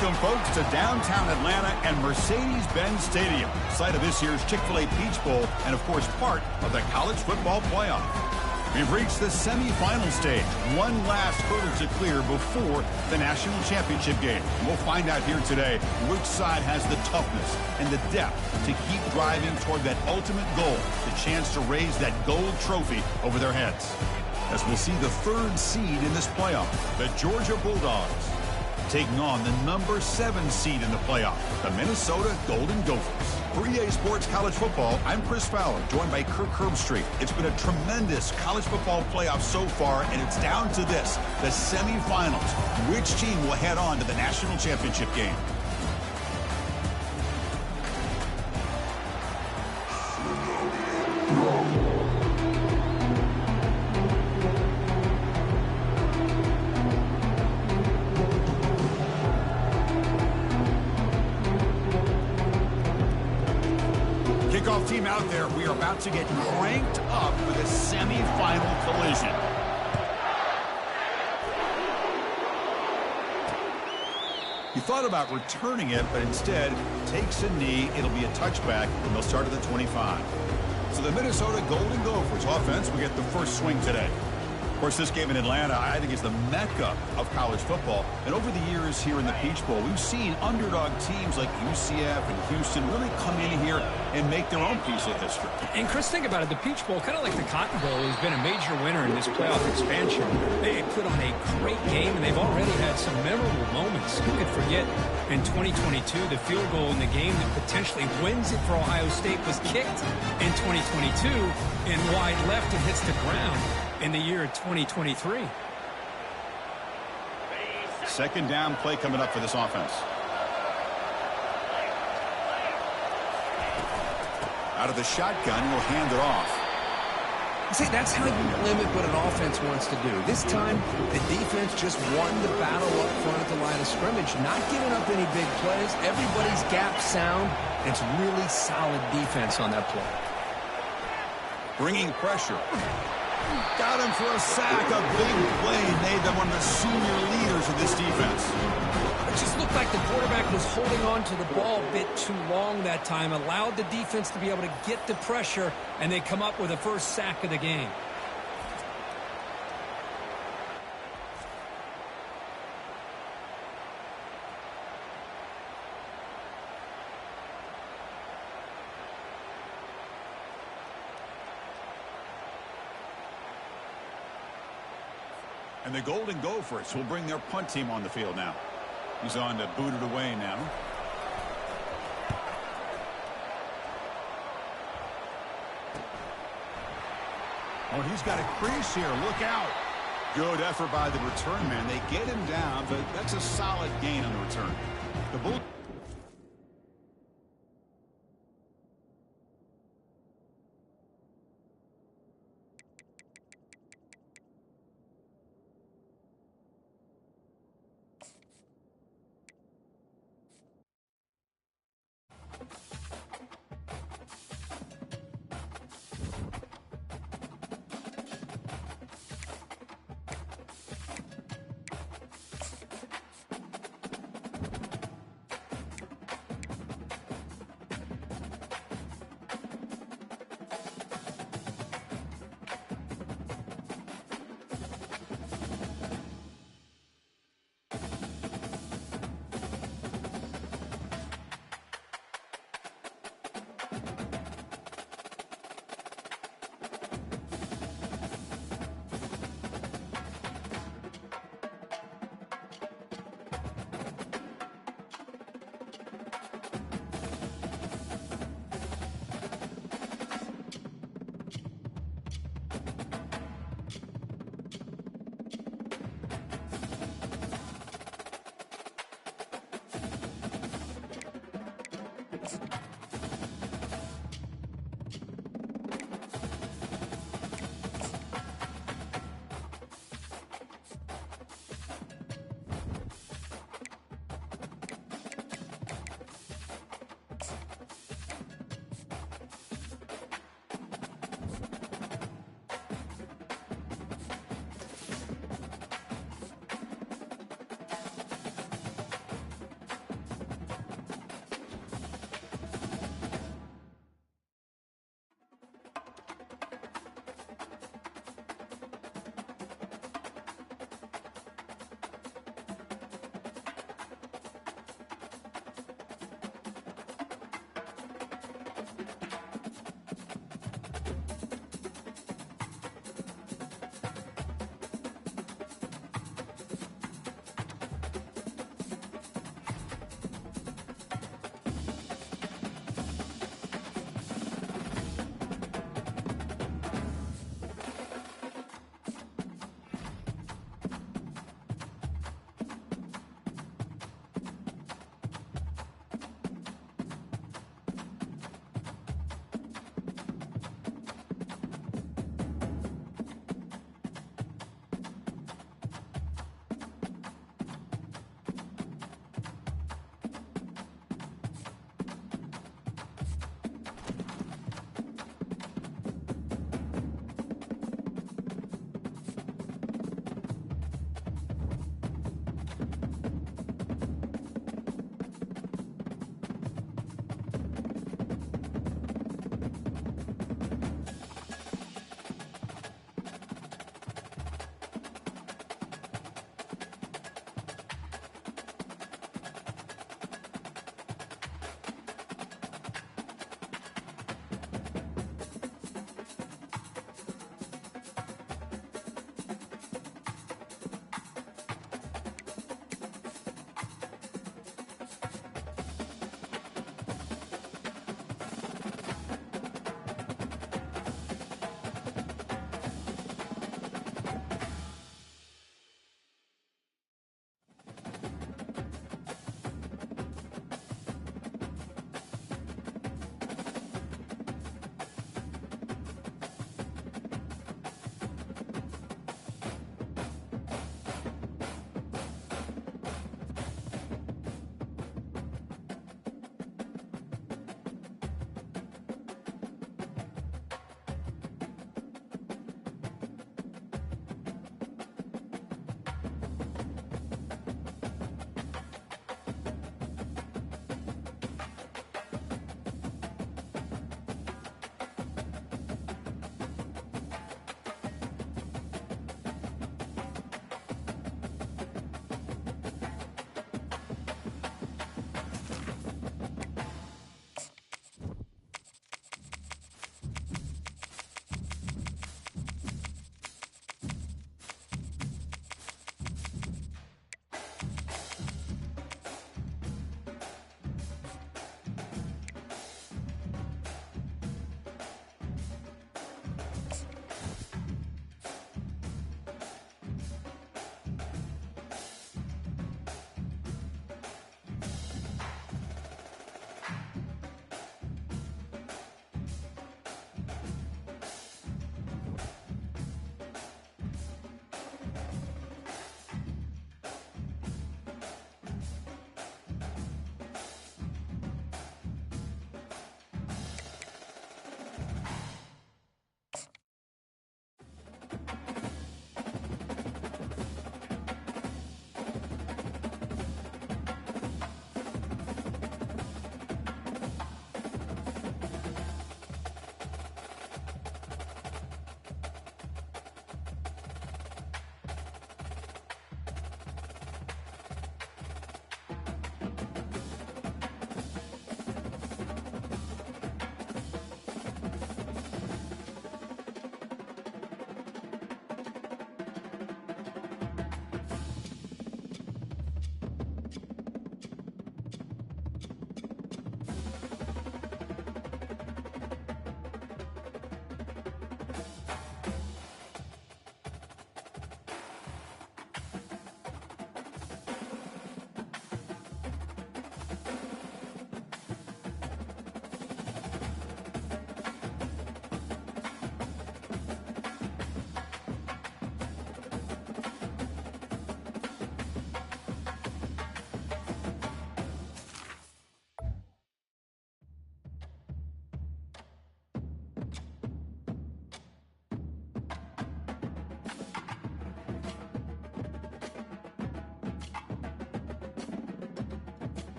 Welcome, folks, to downtown Atlanta and Mercedes-Benz Stadium, site of this year's Chick-fil-A Peach Bowl and, of course, part of the college football playoff. We've reached the semifinal stage, one last hurdle to clear before the national championship game. We'll find out here today which side has the toughness and the depth to keep driving toward that ultimate goal, the chance to raise that gold trophy over their heads. As we'll see the third seed in this playoff, the Georgia Bulldogs, taking on the number 7 seed in the playoff, the Minnesota Golden Gophers. For EA Sports College Football, I'm Chris Fowler, joined by Kirk Herbstreit. It's been a tremendous college football playoff so far, and it's down to this, the semifinals. Which team will head on to the national championship game? Team out there, we are about to get cranked up with a semifinal collision. He thought about returning it, but instead takes a knee. It'll be a touchback, and they'll start at the 25. So the Minnesota Golden Gophers offense will get the first swing today. Of course, this game in Atlanta, I think, is the mecca of college football. And over the years here in the Peach Bowl, we've seen underdog teams like UCF and Houston really come in here and make their own piece of history. And, Chris, think about it. The Peach Bowl, kind of like the Cotton Bowl, has been a major winner in this playoff expansion. They put on a great game, and they've already had some memorable moments. Who could forget in 2022, the field goal in the game that potentially wins it for Ohio State was kicked in 2022 in wide left and hits the ground in the year of 2023. Second down play coming up for this offense. Out of the shotgun, he'll hand it off. See, that's how you limit what an offense wants to do. This time, the defense just won the battle up front at the line of scrimmage, not giving up any big plays. Everybody's gap sound. It's really solid defense on that play. Bringing pressure. Got him for a sack. A big play made them one of the senior leaders of this defense. It just looked like the quarterback was holding on to the ball a bit too long that time, allowed the defense to be able to get the pressure, and they come up with the first sack of the game. And the Golden Gophers will bring their punt team on the field now. He's on to boot it away now. Oh, he's got a crease here. Look out. Good effort by the return man. They get him down, but that's a solid gain on the return. The Bull.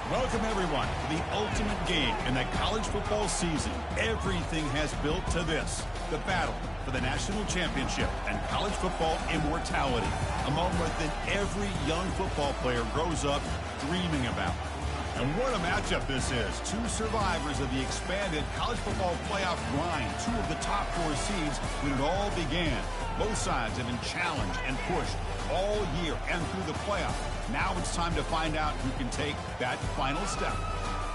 Welcome, everyone, to the ultimate game in the college football season. Everything has built to this, the battle for the national championship and college football immortality, a moment that every young football player grows up dreaming about. And what a matchup this is. Two survivors of the expanded college football playoff grind, two of the top 4 seeds when it all began. Both sides have been challenged and pushed all year and through the playoff. Now it's time to find out who can take that final step,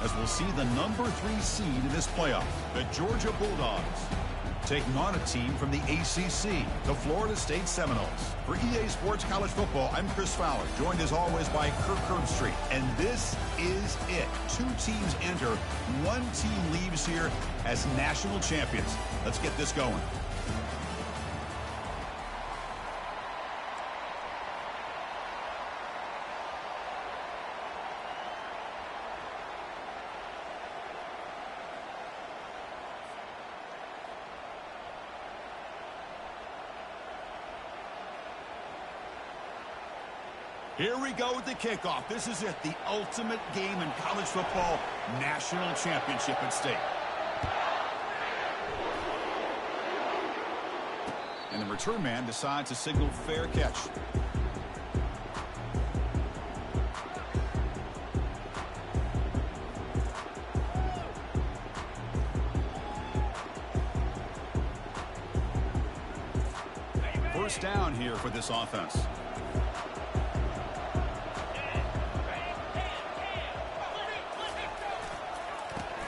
as we'll see the number 3 seed in this playoff, the Georgia Bulldogs, taking on a team from the ACC, the Florida State Seminoles. For EA Sports College Football, I'm Chris Fowler, joined as always by Kirk Herbstreit. And this is it. 2 teams enter, 1 team leaves here as national champions. Let's get this going. Here we go with the kickoff. This is it, the ultimate game in college football, national championship at stake. And the return man decides to signal fair catch. First down here for this offense.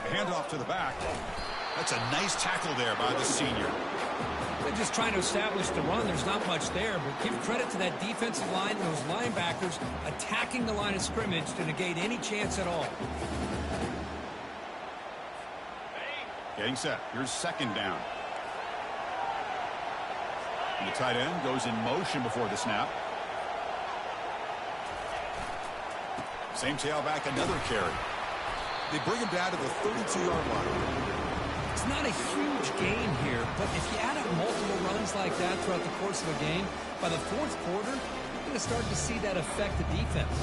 Handoff to the back. That's a nice tackle there by the senior. They're just trying to establish the run. There's not much there, but give credit to that defensive line and those linebackers attacking the line of scrimmage to negate any chance at all. Getting set. Here's second down. And the tight end goes in motion before the snap. Same tailback, another carry. They bring him down to the 32-yard line. It's not a huge gain here, but if you add up multiple runs like that throughout the course of a game, by the 4th quarter, you're going to start to see that affect the defense.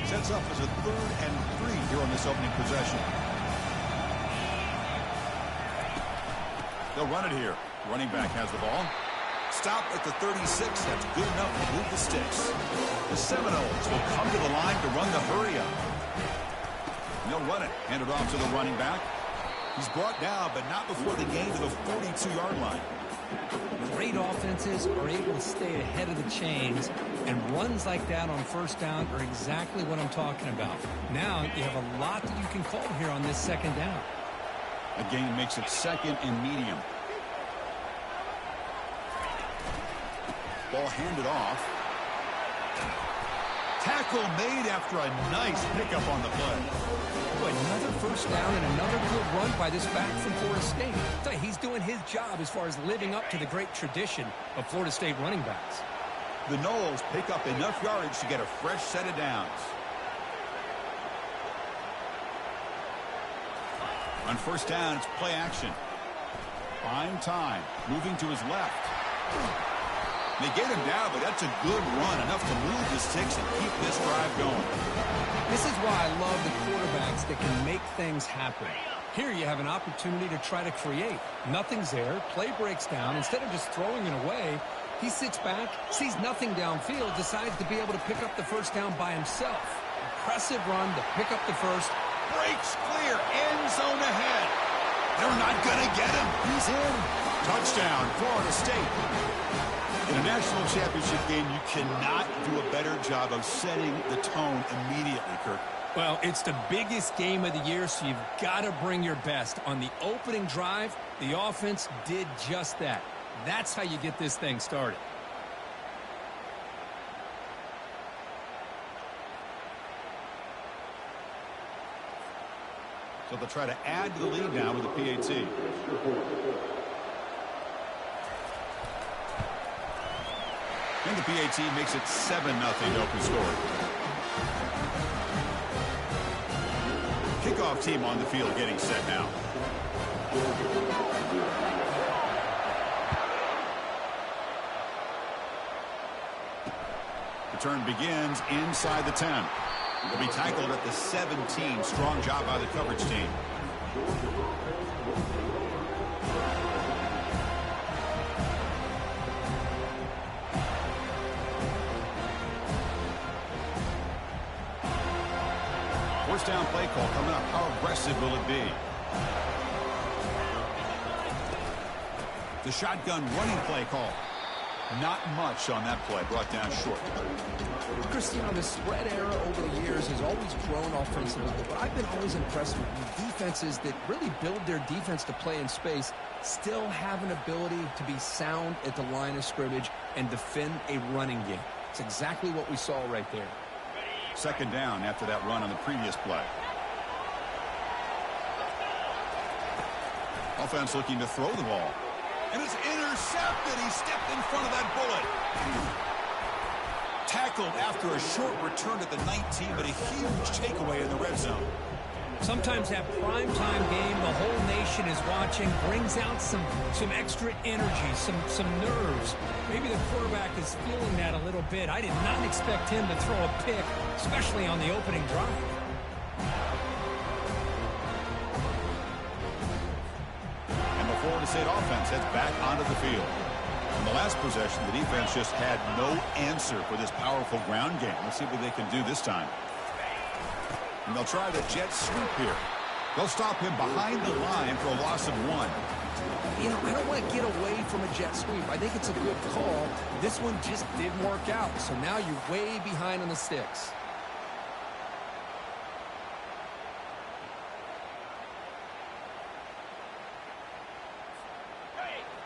Sets up as a 3rd and 3 here on this opening possession. They'll run it here. Running back has the ball. Stop at the 36. That's good enough to move the sticks. The Seminoles will come to the line to run the hurry-up. They'll run it. Hand it off to the running back. He's brought down, but not before the gain to the 42-yard line. Great offenses are able to stay ahead of the chains, and runs like that on first down are exactly what I'm talking about. Now you have a lot that you can call here on this second down. A gain makes it 2nd and medium. Ball handed off. Tackle made after a nice pickup on the play. Another first down and another good run by this back from Florida State. I'll tell you, he's doing his job as far as living up to the great tradition of Florida State running backs. The Noles pick up enough yardage to get a fresh set of downs. On first down, it's play action. Buying time. Moving to his left. They get him down, but that's a good run, enough to move the sticks and keep this drive going. This is why I love the quarterbacks that can make things happen. Here you have an opportunity to try to create. Nothing's there. Play breaks down. Instead of just throwing it away, he sits back, sees nothing downfield, decides to be able to pick up the first down by himself. Impressive run to pick up the first. Breaks clear. End zone ahead. They're not going to get him. He's in. Touchdown, Florida State. In a national championship game, you cannot do a better job of setting the tone immediately, Kirk. Well, it's the biggest game of the year, so you've got to bring your best. On the opening drive, the offense did just that. That's how you get this thing started. So they'll try to add to the lead now with the PAT. And the PAT makes it 7-0 open score. Kickoff team on the field getting set now. Return begins inside the 10. He'll be tackled at the 17. Strong job by the coverage team. First down play call coming up. How aggressive will it be? The shotgun running play call. Not much on that play. Brought down short. Cristiano, the spread era over the years has always grown offensively, but I've been always impressed with defenses that really build their defense to play in space, still have an ability to be sound at the line of scrimmage and defend a running game. It's exactly what we saw right there. Second down after that run on the previous play. Offense looking to throw the ball. And it's intercepted. He stepped in front of that bullet. Tackled after a short return at the 19, but a huge takeaway in the red zone. Sometimes that primetime game, the whole nation is watching, brings out some extra energy, some nerves. Maybe the quarterback is feeling that a little bit. I did not expect him to throw a pick, especially on the opening drive. And the Florida State offense heads back onto the field. In the last possession, the defense just had no answer for this powerful ground game. Let's see what they can do this time. And they'll try the jet sweep here. They'll stop him behind the line for a loss of 1. You know, I don't want to get away from a jet sweep. I think it's a good call. This one just didn't work out. So now you're way behind on the sticks.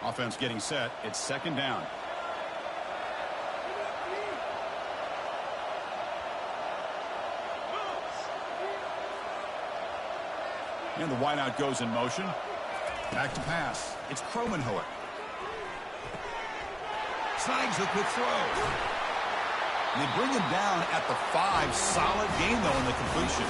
Offense getting set. It's second down. And the wideout goes in motion. Back to pass. It's Kromenhoek. Snags the quick throw. And they bring him down at the 5. Solid game, though, in the completion.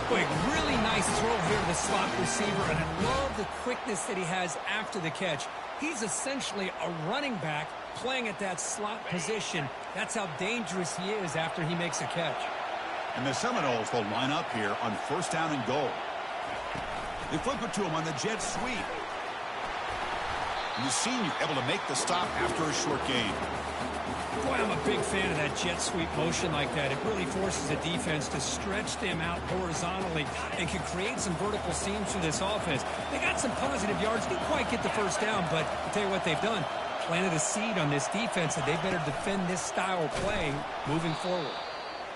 Boy, really nice throw here to the slot receiver, and I love the quickness that he has after the catch. He's essentially a running back playing at that slot position. That's how dangerous he is after he makes a catch. And the Seminoles will line up here on first down and goal. They flip it to him on the jet sweep. And the senior able to make the stop after a short gain. Boy, I'm a big fan of that jet sweep motion like that. It really forces the defense to stretch them out horizontally and can create some vertical seams for this offense. They got some positive yards. Didn't quite get the first down, but I'll tell you what they've done. Planted a seed on this defense that they better defend this style of play moving forward.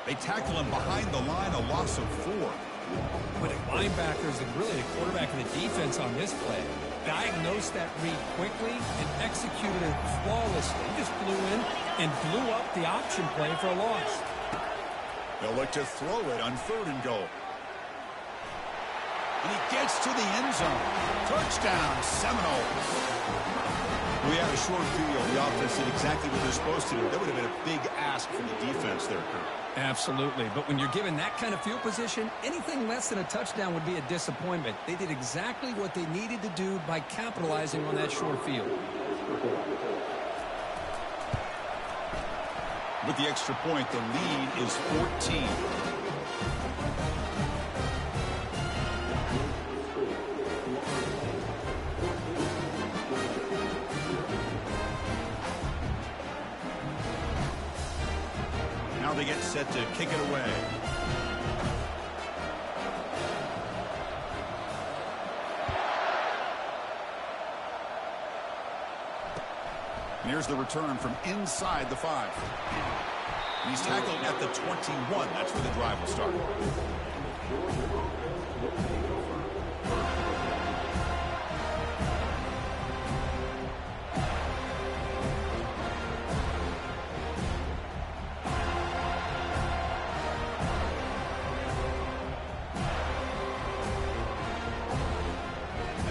They tackle him behind the line, a loss of 4. But the linebackers and really the quarterback and the defense on this play diagnosed that read quickly and executed it flawlessly. He just flew in and blew up the option play for a loss. They'll look to throw it on third and goal. And he gets to the end zone. Touchdown, Seminoles. We had a short field. The offense did exactly what they're supposed to do. That would have been a big ask from the defense there, Kurt. Absolutely. But when you're given that kind of field position, anything less than a touchdown would be a disappointment. They did exactly what they needed to do by capitalizing on that short field. With the extra point, the lead is 14. Now they get set to kick it away. And here's the return from inside the 5. And he's tackled at the 21. That's where the drive will start.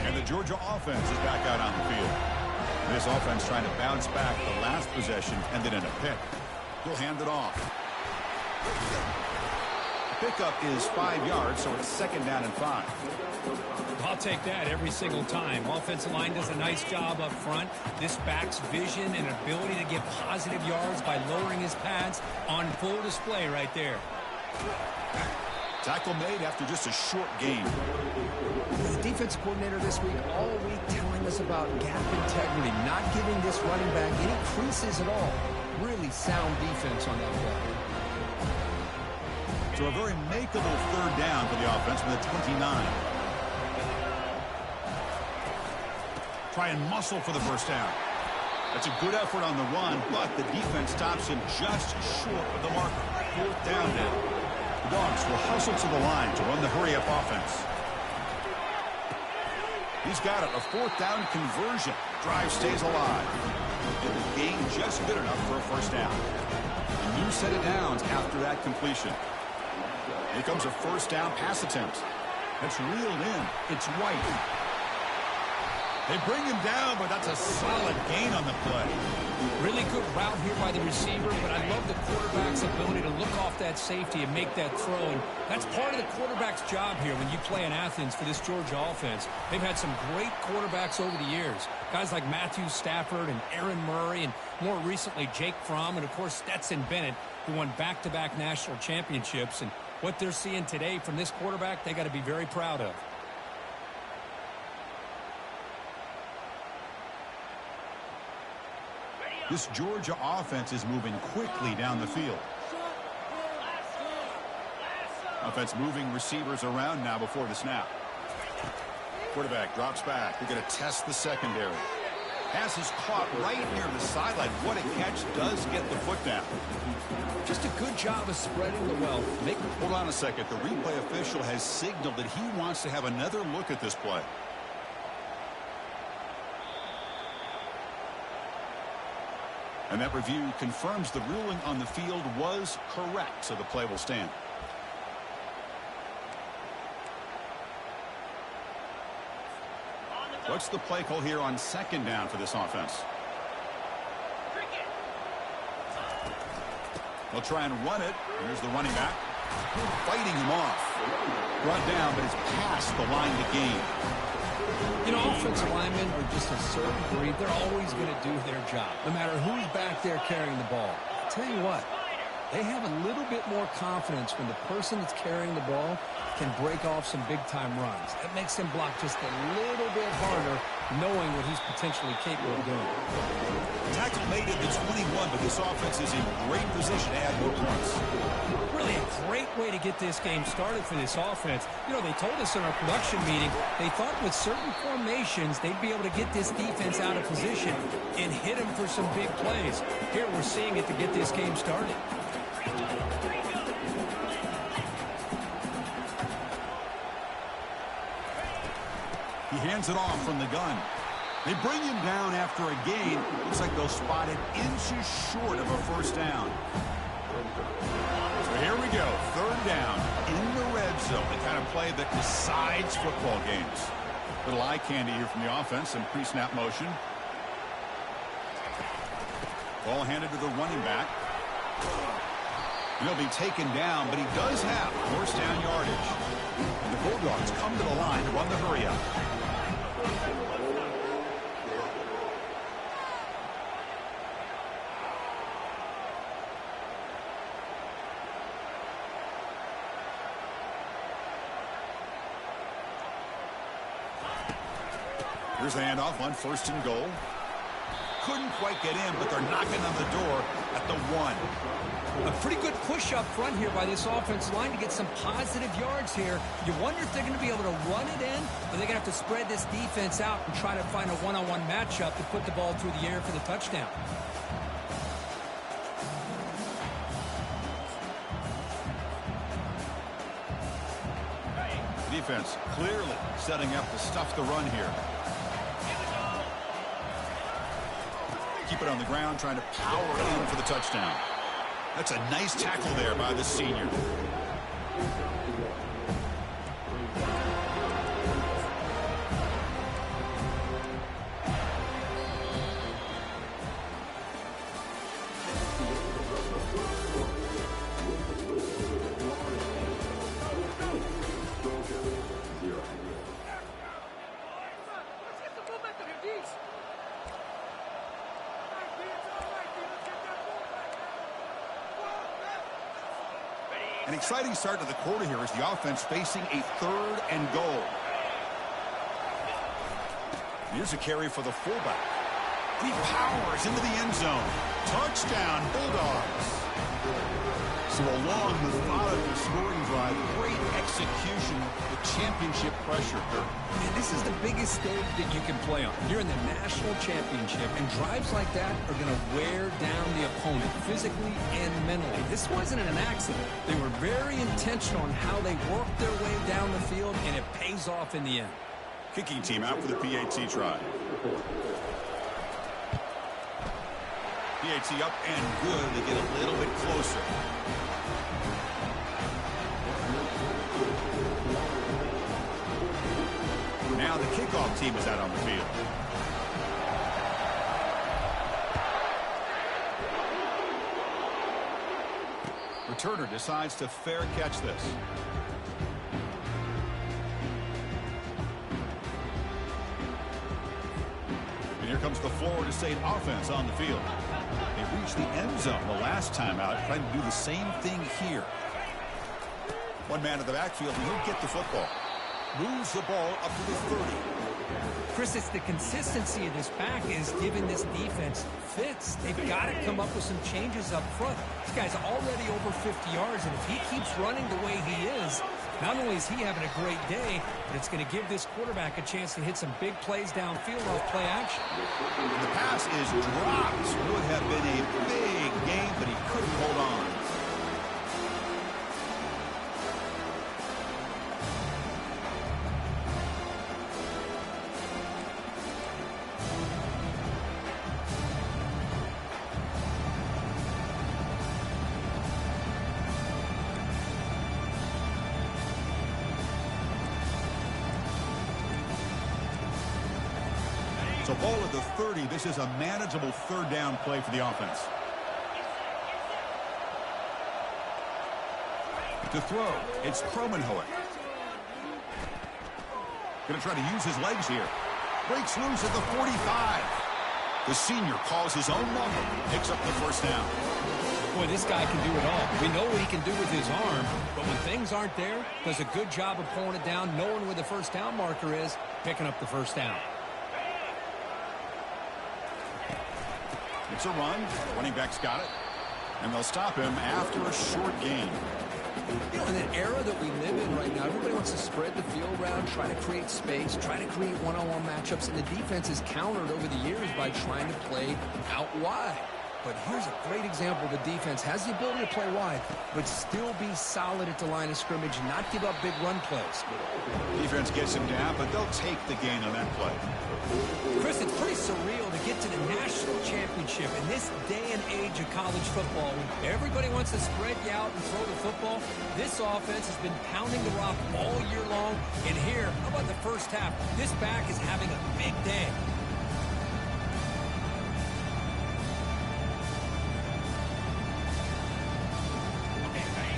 And the Georgia offense is back out on the field. This offense trying to bounce back. The last possession ended in a pick. He'll hand it off. pickup is 5 yards, so it's 2nd down and 5. I'll take that every single time. Offensive line does a nice job up front. This back's vision and ability to get positive yards by lowering his pads on full display right there. Tackle made after just a short gain. The defensive coordinator this week, all week telling us about gap integrity, not giving this running back any creases at all. Really sound defense on that play. So a very makeable 3rd down for the offense with a 29. Try and muscle for the first down. That's a good effort on the run, but the defense stops him just short of the marker. 4th down now. The Dogs will hustle to the line to run the hurry-up offense. He's got it, a 4th down conversion. Drive stays alive. And the gain just good enough for a first down. A new set of downs after that completion. Here comes a first down pass attempt. That's reeled in. It's White. They bring him down, but that's a solid gain on the play. Really good route here by the receiver, but I love the quarterback's ability to look off that safety and make that throw. And that's part of the quarterback's job here when you play in Athens for this Georgia offense. They've had some great quarterbacks over the years. Guys like Matthew Stafford and Aaron Murray, and more recently Jake Fromm, and of course Stetson Bennett, who won back-to-back national championships. And what they're seeing today from this quarterback, they got to be very proud of. This Georgia offense is moving quickly down the field. Offense moving receivers around now before the snap. Quarterback drops back. They're going to test the secondary. Pass is caught right near the sideline. What a catch. Does get the foot down. Just a good job of spreading the wealth. Hold on a second. The replay official has signaled that he wants to have another look at this play. And that review confirms the ruling on the field was correct, so the play will stand. What's the play call here on 2nd down for this offense? They'll try and run it. Here's the running back. Fighting him off. Brought down, but it's past the line to gain. You know, offensive linemen are just a certain breed. They're always going to do their job, no matter who's back there carrying the ball. I'll tell you what, they have a little bit more confidence when the person that's carrying the ball can break off some big-time runs. That makes them block just a little bit harder, knowing what he's potentially capable of doing. Tackle made at the 21, but this offense is in great position to add more points. Really a great way to get this game started for this offense. You know, they told us in our production meeting they thought with certain formations they'd be able to get this defense out of position and hit them for some big plays. Here we're seeing it to get this game started. He hands it off from the gun. They bring him down after a gain. Looks like they'll spot it inches short of a first down. So here we go. 3rd down in the red zone. The kind of play that decides football games. Little eye candy here from the offense. Some pre-snap motion. Ball handed to the running back. He'll be taken down, but he does have first down yardage. And the Bulldogs come to the line to run the hurry-up. Here's the handoff on 1st and goal. Couldn't quite get in, but they're knocking on the door at the 1. A pretty good push up front here by this offensive line to get some positive yards here. You wonder if they're going to be able to run it in, or they're going to have to spread this defense out and try to find a one-on-one matchup to put the ball through the air for the touchdown. Defense clearly setting up to stuff the run here. Keep it on the ground, trying to power in for the touchdown. That's a nice tackle there by the senior. An exciting start to the quarter here as the offense facing a 3rd and goal. Here's a carry for the fullback. He powers into the end zone. Touchdown, Bulldogs. So a long, methodical scoring drive. Great execution with championship pressure. Man, this is the biggest stage that you can play on. You're in the national championship, and drives like that are going to wear down the opponent physically and mentally. This wasn't an accident. They were very intentional on how they worked their way down the field, and it pays off in the end. Kicking team out for the PAT try. PAT up and good. They get a little bit closer. Now the kickoff team is out on the field. Returner decides to fair catch this. And here comes the Florida State offense on the field. They reached the end zone the last time out, trying to do the same thing here. One man in the backfield, and he'll get the football. Moves the ball up to the 30. Chris, it's the consistency of this back is giving this defense fits. They've got to come up with some changes up front. This guy's already over 50 yards, and if he keeps running the way he is, not only is he having a great day, but it's going to give this quarterback a chance to hit some big plays downfield off play action. The pass is dropped. Would have been a big game, but he couldn't hold on. So ball at the 30. This is a manageable 3rd down play for the offense. To throw, it's Kromenhoek. Going to try to use his legs here. Breaks loose at the 45. The senior calls his own number, picks up the 1st down. Boy, this guy can do it all. We know what he can do with his arm, but when things aren't there, does a good job of pulling it down, knowing where the 1st down marker is, picking up the 1st down. It's a run. Running back's got it. And they'll stop him after a short gain. You know, in an era that we live in right now, everybody wants to spread the field around, try to create space, try to create one-on-one matchups, and the defense is countered over the years by trying to play out wide. But here's a great example. The defense has the ability to play wide, but still be solid at the line of scrimmage and not give up big run plays. Defense gets him down, but they'll take the gain on that play. Chris, it's pretty surreal to get to the national championship in this day and age of college football. When everybody wants to spread you out and throw the football, this offense has been pounding the rock all year long. And here, how about the 1st half? This back is having a big day.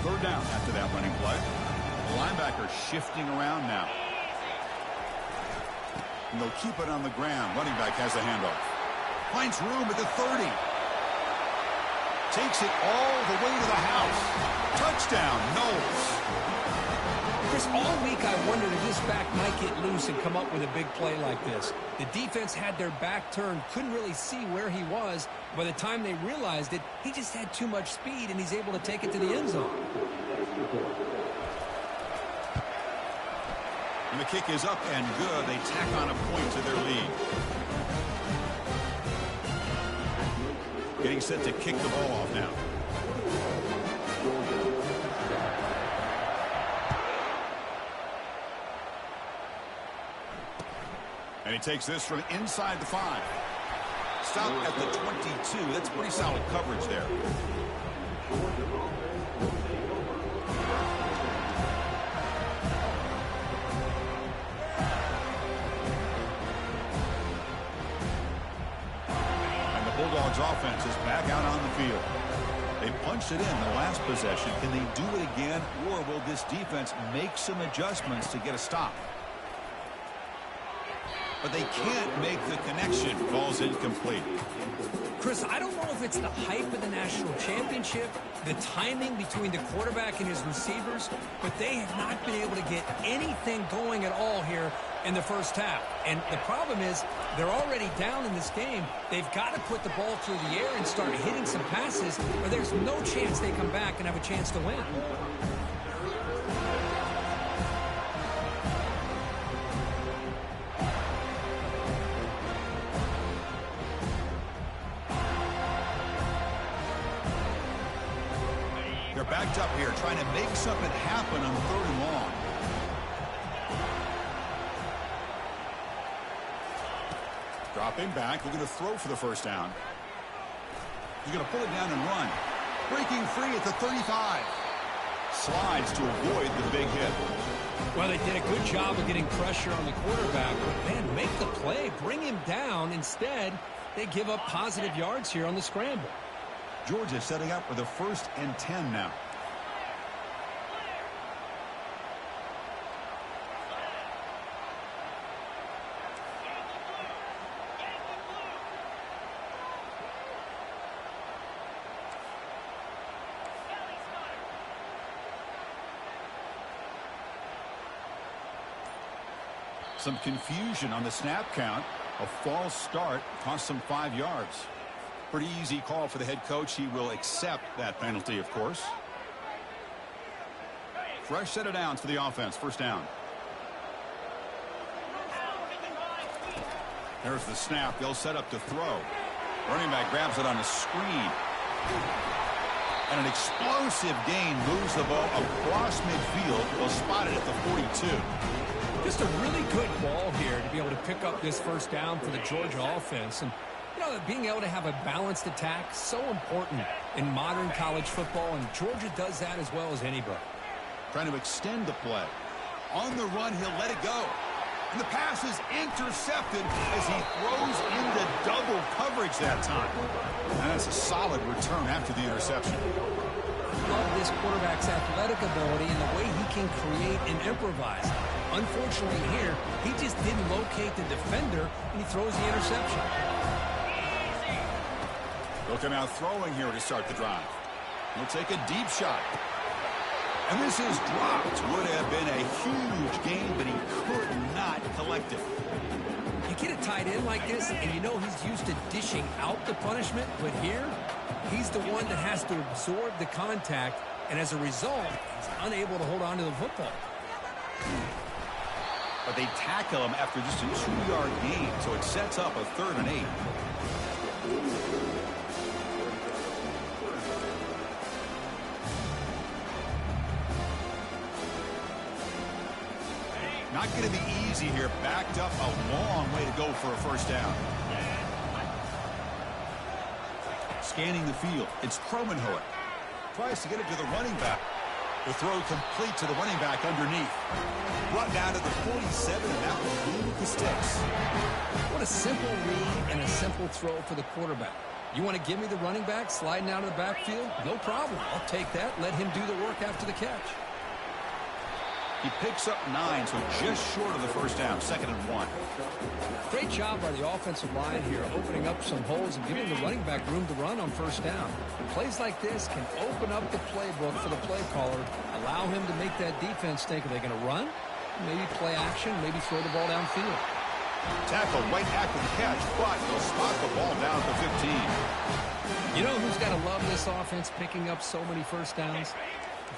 3rd down after that running play. The linebacker shifting around now. And they'll keep it on the ground. Running back has the handoff. Finds room at the 30. Takes it all the way to the house. Touchdown, Knowles. Chris, all week I wondered if this back might get loose and come up with a big play like this. The defense had their back turned, couldn't really see where he was. By the time they realized it, he just had too much speed, and he's able to take it to the end zone. And the kick is up and good. They tack on a point to their lead. Getting set to kick the ball off now. And he takes this from inside the 5. Stop at the 22. That's pretty solid coverage there. And the Bulldogs offense is back out on the field. They punched it in the last possession. Can they do it again, or will this defense make some adjustments to get a stop? But they can't make the connection. Ball's incomplete. Chris, I don't know if it's the hype of the national championship, the timing between the quarterback and his receivers, but they have not been able to get anything going at all here in the first half. And the problem is they're already down in this game. They've got to put the ball through the air and start hitting some passes, or there's no chance they come back and have a chance to win. They're backed up here, trying to make something happen on 3rd and long. Dropping back, looking to throw for the first down. He's going to pull it down and run. Breaking free at the 35. Slides to avoid the big hit. Well, they did a good job of getting pressure on the quarterback, but man, make the play, bring him down. Instead, they give up positive yards here on the scramble. Georgia setting up for the 1st and 10 now. Some confusion on the snap count. A false start cost them 5 yards. Pretty easy call for the head coach. He will accept that penalty, of course. Fresh set of downs for the offense. First down. There's the snap. They'll set up to throw. Running back grabs it on a screen. And an explosive gain moves the ball across midfield. They'll spot it at the 42. Just a really good ball here to be able to pick up this first down for the Georgia offense. And you know, being able to have a balanced attack, so important in modern college football, and Georgia does that as well as anybody. Trying to extend the play. On the run, he'll let it go. And the pass is intercepted as he throws into double coverage that time. And that's a solid return after the interception. I love this quarterback's athletic ability and the way he can create and improvise. Unfortunately here, he just didn't locate the defender, and he throws the interception. They'll come out throwing here to start the drive. He'll take a deep shot. And this is dropped. Would have been a huge gain, but he could not collect it. You get a tight end like this, and you know he's used to dishing out the punishment, but here, he's the one that has to absorb the contact, and as a result, he's unable to hold on to the football. But they tackle him after just a 2-yard gain, so it sets up a 3rd and 8. Not going to be easy here. Backed up a long way to go for a first down. Scanning the field. It's Kromenhoek. Tries to get it to the running back. The throw complete to the running back underneath. Brought down to the 47, and that will move the sticks. What a simple read and a simple throw for the quarterback. You want to give me the running back sliding out of the backfield? No problem. I'll take that. Let him do the work after the catch. He picks up 9, so just short of the first down. 2nd and 1. Great job by the offensive line here, opening up some holes and giving the running back room to run on first down. Plays like this can open up the playbook for the play caller, allow him to make that defense think, are they going to run? Maybe play action, maybe throw the ball downfield. Tackle right after the catch, but they'll spot the ball down at the 15. You know who's got to love this offense picking up so many first downs?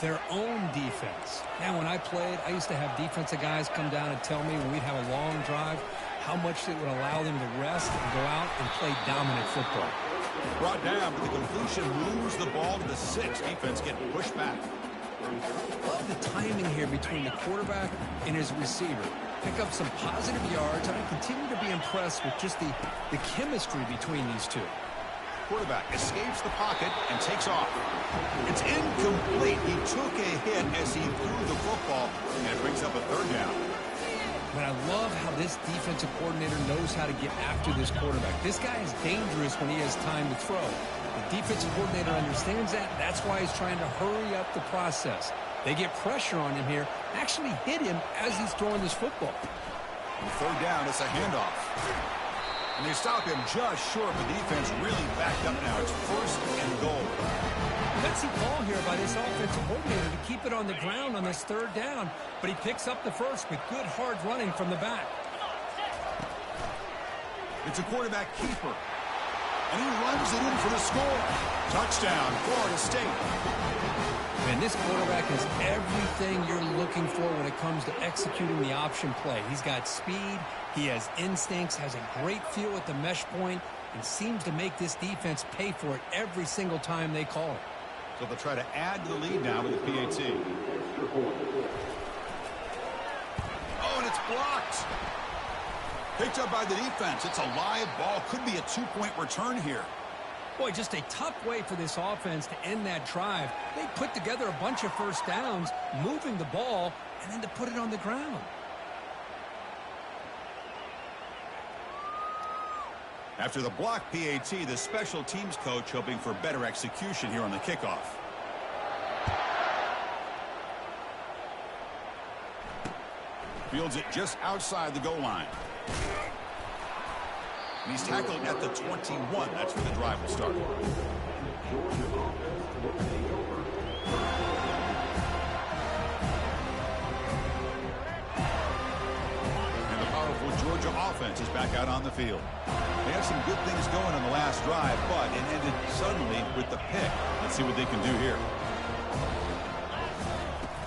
Their own defense. Now, when I played, I used to have defensive guys come down and tell me when we'd have a long drive how much it would allow them to rest and go out and play dominant football. Brought down, but the completion moves the ball to the 6. Defense getting pushed back. Love the timing here between the quarterback and his receiver. Pick up some positive yards, and I continue to be impressed with just the chemistry between these two. Quarterback escapes the pocket and takes off. It's incomplete. He took a hit as he threw the football, and it brings up a 3rd down. But I love how this defensive coordinator knows how to get after this quarterback. This guy is dangerous when he has time to throw. The defensive coordinator understands that. That's why he's trying to hurry up the process. They get pressure on him here, actually hit him as he's throwing this football. On 3rd down, it's a handoff. And they stop him just short. The defense really backed up now. It's 1st and goal. Gutsy call here by this offensive coordinator to keep it on the ground on this 3rd down. But he picks up the first with good hard running from the back. It's a quarterback keeper. And he runs it in for the score. Touchdown, Florida State. And this quarterback is everything you're looking for when it comes to executing the option play. He's got speed, he has instincts, has a great feel at the mesh point, and seems to make this defense pay for it every single time they call it. So they'll try to add to the lead now with the PAT. Oh, and it's blocked. Picked up by the defense. It's a live ball. Could be a 2-point return here. Boy, just a tough way for this offense to end that drive. They put together a bunch of first downs, moving the ball, and then to put it on the ground. After the block PAT, the special teams coach hoping for better execution here on the kickoff. Fields it just outside the goal line. And he's tackled at the 21. That's where the drive will start. And the powerful Georgia offense is back out on the field. They had some good things going on the last drive, but it ended suddenly with the pick. Let's see what they can do here.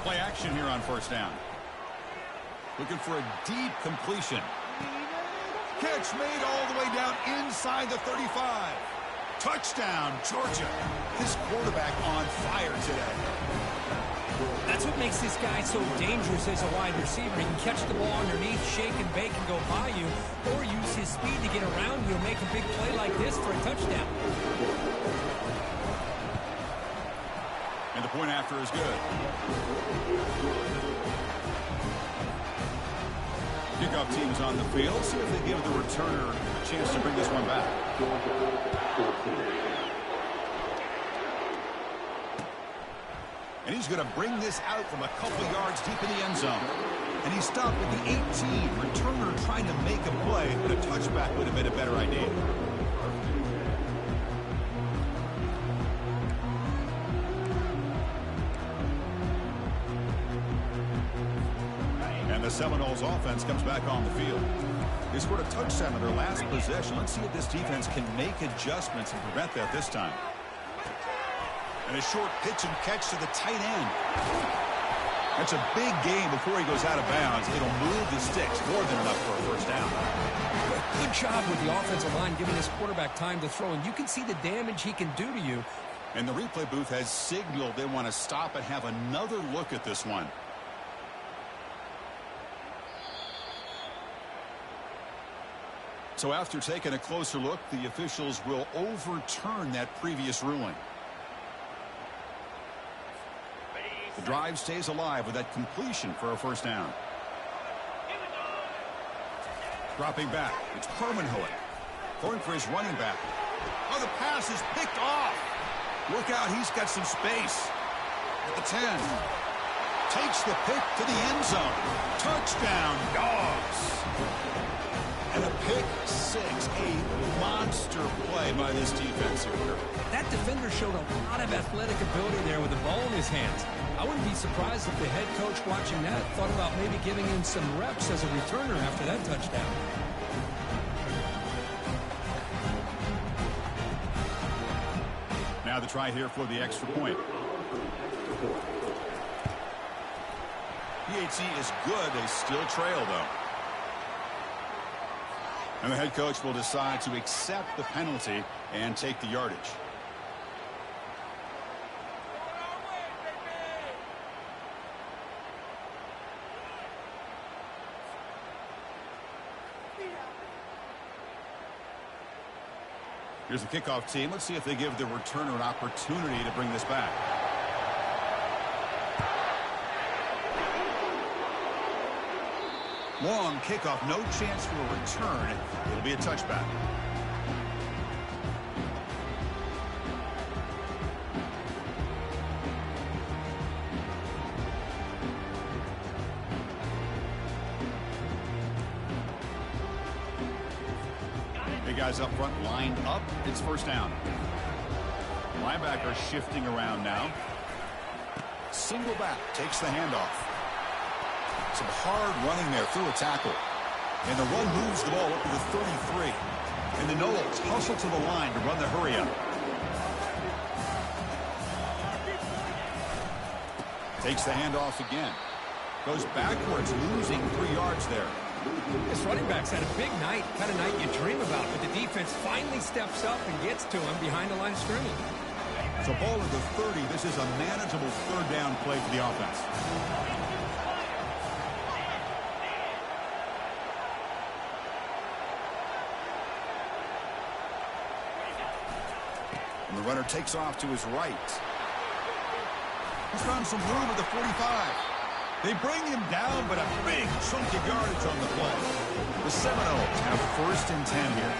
Play action here on 1st down. Looking for a deep completion. Catch made all the way down inside the 35. Touchdown, Georgia. This quarterback on fire today. That's what makes this guy so dangerous as a wide receiver. He can catch the ball underneath, shake and bake and go by you, or use his speed to get around you and make a big play like this for a touchdown. And the point after is good. Kickoff team is on the field. See if they give the returner a chance to bring this one back. And he's going to bring this out from a couple yards deep in the end zone. And he stopped at the 18. Returner trying to make a play, but a touchback would have been a better idea. The Seminoles offense comes back on the field. They scored a touchdown on their last possession. Let's see if this defense can make adjustments and prevent that this time. And a short pitch and catch to the tight end. That's a big gain before he goes out of bounds. It'll move the sticks more than enough for a 1st down. Good job with the offensive line giving his quarterback time to throw, and you can see the damage he can do to you. And the replay booth has signaled they want to stop and have another look at this one. So after taking a closer look, the officials will overturn that previous ruling. The drive stays alive with that completion for a 1st down. Dropping back, it's Permanhoek. Going for his running back. Oh, the pass is picked off. Look out, he's got some space. At the 10. Takes the pick to the end zone. Touchdown, Dogs. And a pick 6, a monster play by this defense here. That defender showed a lot of athletic ability there with the ball in his hands. I wouldn't be surprised if the head coach watching that thought about maybe giving him some reps as a returner after that touchdown. Now the try here for the extra point. PAT is good. They still trail, though. And the head coach will decide to accept the penalty and take the yardage. Here's the kickoff team. Let's see if they give the returner an opportunity to bring this back. Long kickoff, no chance for a return. It'll be a touchback. Three guys up front lined up. It's first down. Linebacker shifting around now. Single back takes the handoff. Some hard running there through a tackle. And the run moves the ball up to the 33. And the Noles hustle to the line to run the hurry up. Takes the handoff again. Goes backwards, losing 3 yards there. This running back's had a big night, kind of night you dream about, but the defense finally steps up and gets to him behind the line of scrimmage. So ball at the 30. This is a manageable third down play for the offense. And the runner takes off to his right. He's found some room at the 45. They bring him down, but a big chunk of yardage on the play. The Seminoles have first and 10 here.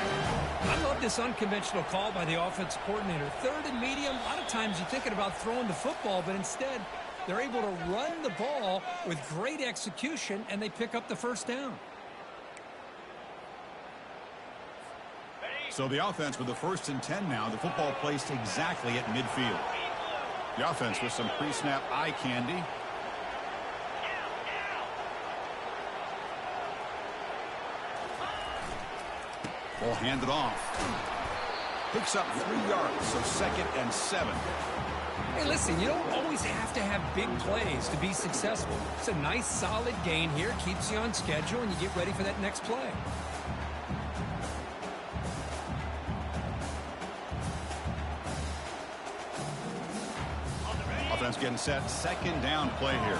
I love this unconventional call by the offensive coordinator. Third and medium, a lot of times you're thinking about throwing the football, but instead they're able to run the ball with great execution, and they pick up the first down. So the offense with the first and 10 now, the football placed exactly at midfield. The offense with some pre-snap eye candy. Ball handed off. Picks up 3 yards, so second and 7. Hey, listen, you don't always have to have big plays to be successful. It's a nice, solid gain here. Keeps you on schedule, and you get ready for that next play. Offense getting set. Second down play here.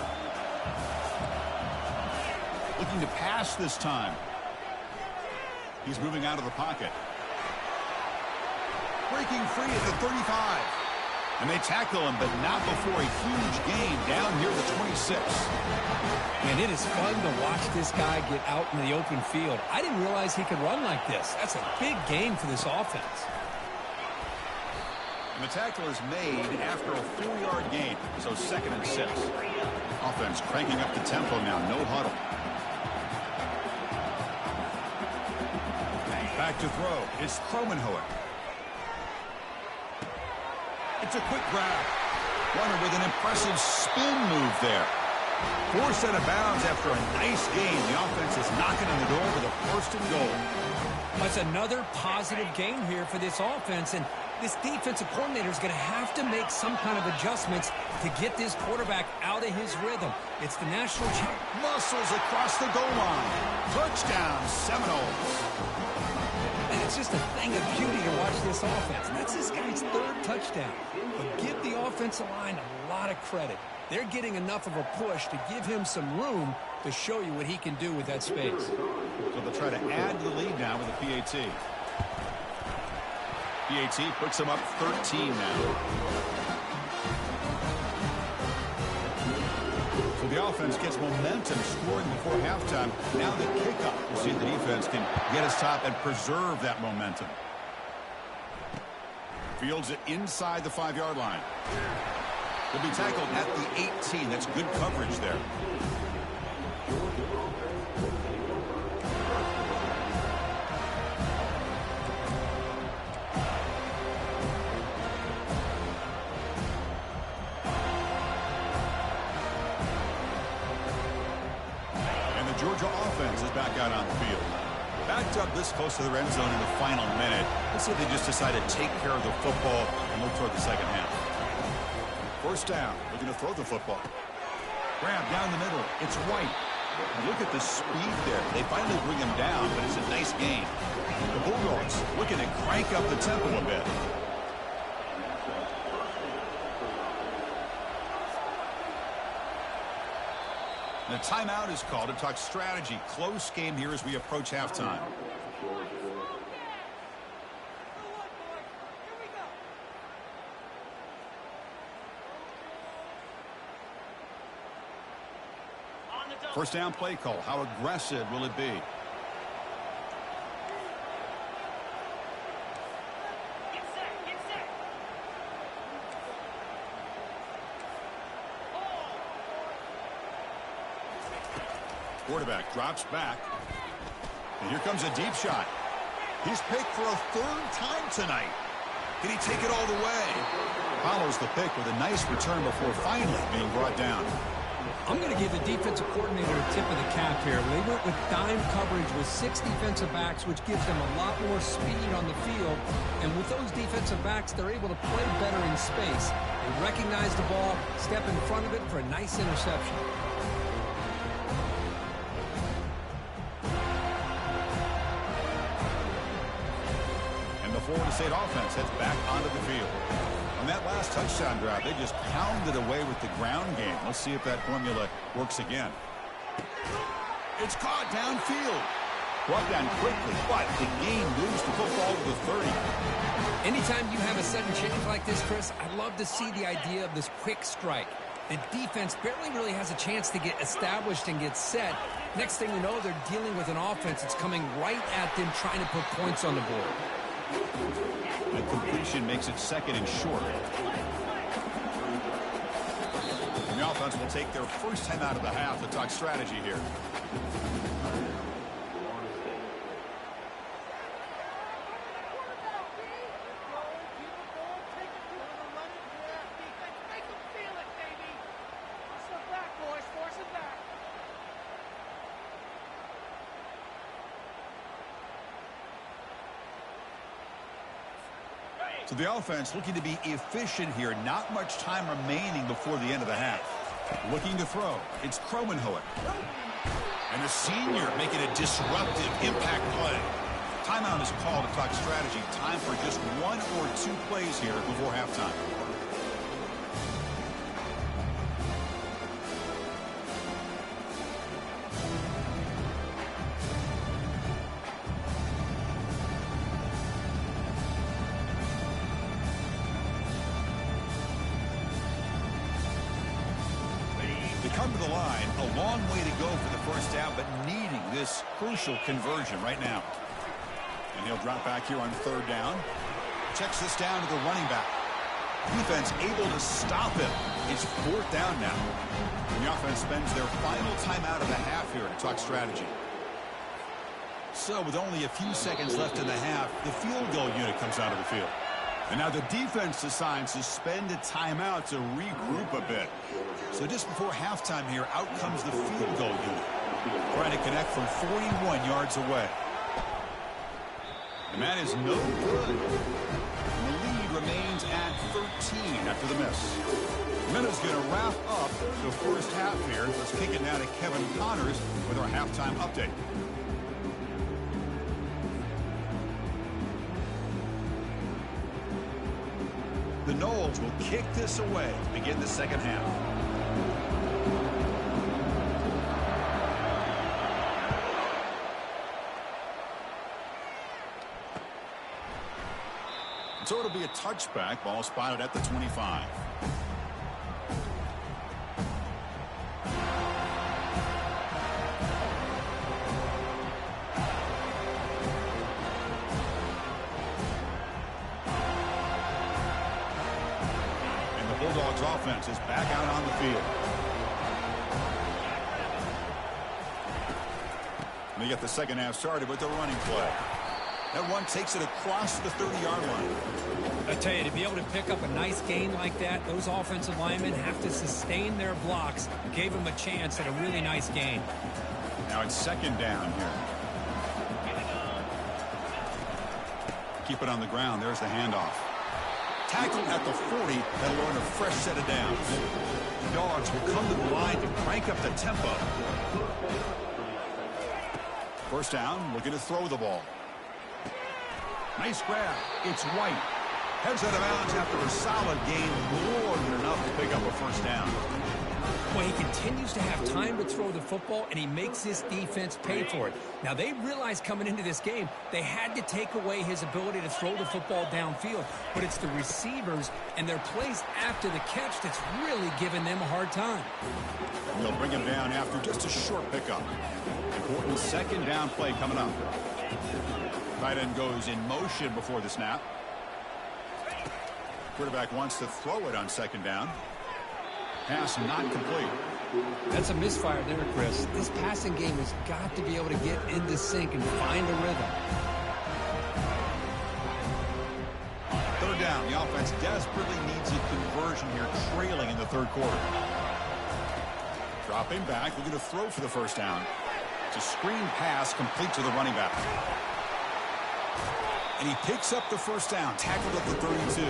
Looking to pass this time. He's moving out of the pocket. Breaking free at the 35. And they tackle him, but not before a huge gain down near the 26. And it is fun to watch this guy get out in the open field. I didn't realize he could run like this. That's a big gain for this offense. And the tackle is made after a 4-yard gain, so second and 6. Offense cranking up the tempo now, no huddle. Back to throw. It's Kromenhoek. It's a quick grab. Runner with an impressive spin move there. Forced out of bounds after a nice gain. The offense is knocking on the door with a first and goal. That's another positive gain here for this offense, and this defensive coordinator is going to have to make some kind of adjustments to get this quarterback out of his rhythm. It's the national champ. Muscles across the goal line. Touchdown, Seminoles. And it's just a thing of beauty to watch this offense. That's this guy's third touchdown. But give the offensive line a lot of credit. They're getting enough of a push to give him some room to show you what he can do with that space. So they'll try to add to the lead now with a PAT. PAT puts them up 13 now. So the offense gets momentum scoring before halftime. Now the kickoff. We'll see if the defense can get us top and preserve that momentum. Fields it inside the 5-yard line. Will be tackled at the 18. That's good coverage there. And the Georgia offense is back out on the field. Backed up this close to the end zone in the final minute. Let's see if they just decide to take care of the football and look toward the second half. First down, looking to throw the football. Grab down the middle. It's White. And look at the speed there. They finally bring him down, but it's a nice gain. The Bulldogs looking to crank up the tempo a bit. The timeout is called to talk strategy. Close game here as we approach halftime. First down play call. How aggressive will it be? Quarterback drops back. And here comes a deep shot. He's picked for a third time tonight. Can he take it all the way? Follows the pick with a nice return before finally being brought down. I'm going to give the defensive coordinator a tip of the cap here. They went with dime coverage with 6 defensive backs, which gives them a lot more speed on the field. And with those defensive backs, they're able to play better in space. They recognize the ball, step in front of it for a nice interception. And the Florida State offense heads back onto the field. On that last touchdown drive, they just pounded away with the ground game. Let's see if that formula works again. It's caught downfield. Brought down quickly, but the game moves the football to the 30. Anytime you have a sudden change like this, Chris, I'd love to see the idea of this quick strike. The defense barely really has a chance to get established and get set. Next thing you know, they're dealing with an offense that's coming right at them, trying to put points on the board. The completion makes it second and short. And the offense will take their first time out of the half to talk strategy here. So the offense looking to be efficient here. Not much time remaining before the end of the half. Looking to throw. It's Kromenhoek. And the senior making a disruptive impact play. Timeout is called to talk strategy. Time for just 1 or 2 plays here before halftime. Come to the line, a long way to go for the first down, but needing this crucial conversion right now. And he'll drop back here on 3rd down. Checks this down to the running back. Defense able to stop him. It's 4th down now. And the offense spends their final timeout of the half here to talk strategy. So with only a few seconds left in the half, the field goal unit comes out of the field. And now the defense decides to spend a timeout to regroup a bit. So just before halftime here, out comes the field goal unit. Trying to connect from 41 yards away. And that is no good. And the lead remains at 13 after the miss. Minna's going to wrap up the first half here. Let's kick it now to Kevin Connors with our halftime update. The Noles will kick this away to begin the second half. So it'll be a touchback. Ball spotted at the 25. Bulldogs offense is back out on the field. And they get the second half started with the running play. That one takes it across the 30-yard line. I tell you, to be able to pick up a nice gain like that, those offensive linemen have to sustain their blocks. Gave them a chance at a really nice gain. Now it's 2nd down here. Keep it on the ground. There's the handoff. Tackled at the 40, that'll earn a fresh set of downs. The Dogs will come to the line to crank up the tempo. First down, looking to throw the ball. Nice grab. It's White. Heads out of bounds after a solid gain, more than enough to pick up a first down. Well, he continues to have time to throw the football, and he makes his defense pay for it. Now, they realized coming into this game, they had to take away his ability to throw the football downfield. But it's the receivers and their plays after the catch that's really giving them a hard time. And they'll bring him down after just a short pickup. Important 2nd down play coming up. Tight end goes in motion before the snap. Quarterback wants to throw it on 2nd down. Pass not complete. That's a misfire there, Chris. This passing game has got to be able to get into sync and find a rhythm. down. The offense desperately needs a conversion here, trailing in the third quarter. Dropping back, looking to throw for the first down. It's a screen pass complete to the running back. And he picks up the first down, tackled at the 32.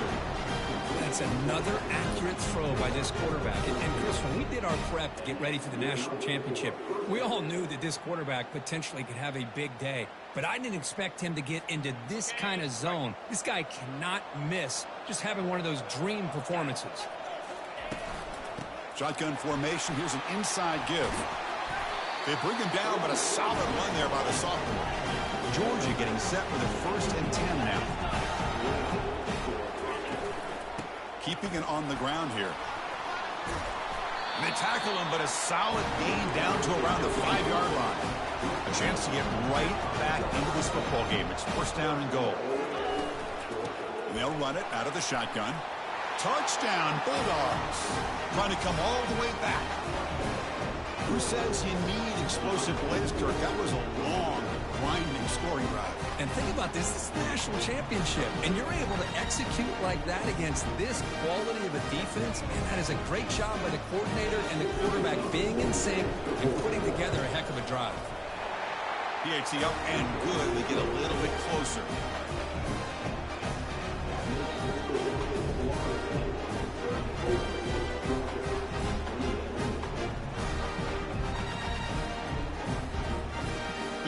That's another accurate throw by this quarterback. And Chris, when we did our prep to get ready for the national championship, we all knew that this quarterback potentially could have a big day. But I didn't expect him to get into this kind of zone. This guy cannot miss just having one of those dream performances. Shotgun formation. Here's an inside give. They bring him down, but a solid run there by the sophomore. Georgia getting set with a 1st and 10 now. Keeping it on the ground here. And they tackle him, but a solid gain down to around the 5-yard line. A chance to get right back into this football game. It's 1st down and goal. And they'll run it out of the shotgun. Touchdown, Bulldogs. Trying to come all the way back. Who says you need explosive plays, Kirk? That was a long, winding scoring drive. And think about this. This is the national championship. And you're able to execute like that against this quality of a defense. Man, that is a great job by the coordinator and the quarterback being in sync and putting together a heck of a drive. PAT up and good. They get a little bit closer.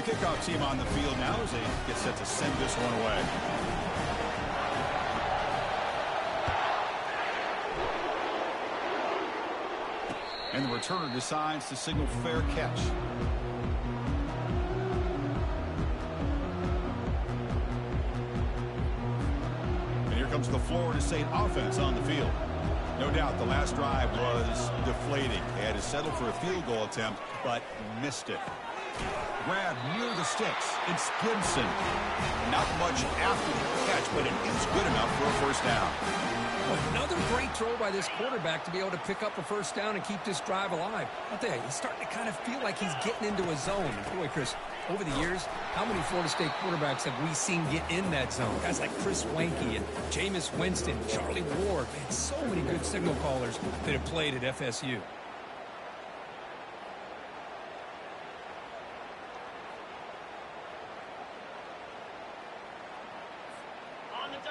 Kickoff team on the field now as they get set to send this one away. And the returner decides to signal fair catch. And here comes the Florida State offense on the field. No doubt the last drive was deflating. They had to settle for a field goal attempt, but missed it. Grab near the sticks. It's Gibson. Not much after the catch, but it is good enough for a 1st down. Another great throw by this quarterback to be able to pick up a 1st down and keep this drive alive. I'll tell you, he's starting to kind of feel like he's getting into a zone. Boy, Chris, over the years, how many Florida State quarterbacks have we seen get in that zone? Guys like Chris Weinke and Jameis Winston, Charlie Ward. Man, so many good signal callers that have played at FSU.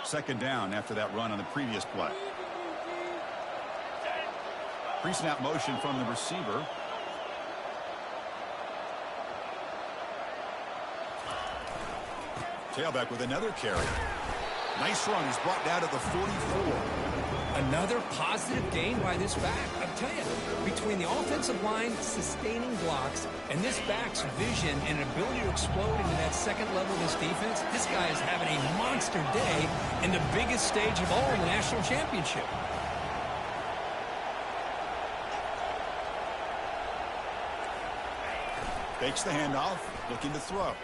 Second down after that run on the previous play. Pre-snap motion from the receiver. Tailback with another carry. Nice run. He's brought down to the 44. Another positive gain by this back. I'll tell you, between the offensive line sustaining blocks and this back's vision and ability to explode into that second level of this defense, this guy is having a monster day in the biggest stage of all in the national championship. Fakes the handoff, looking to throw.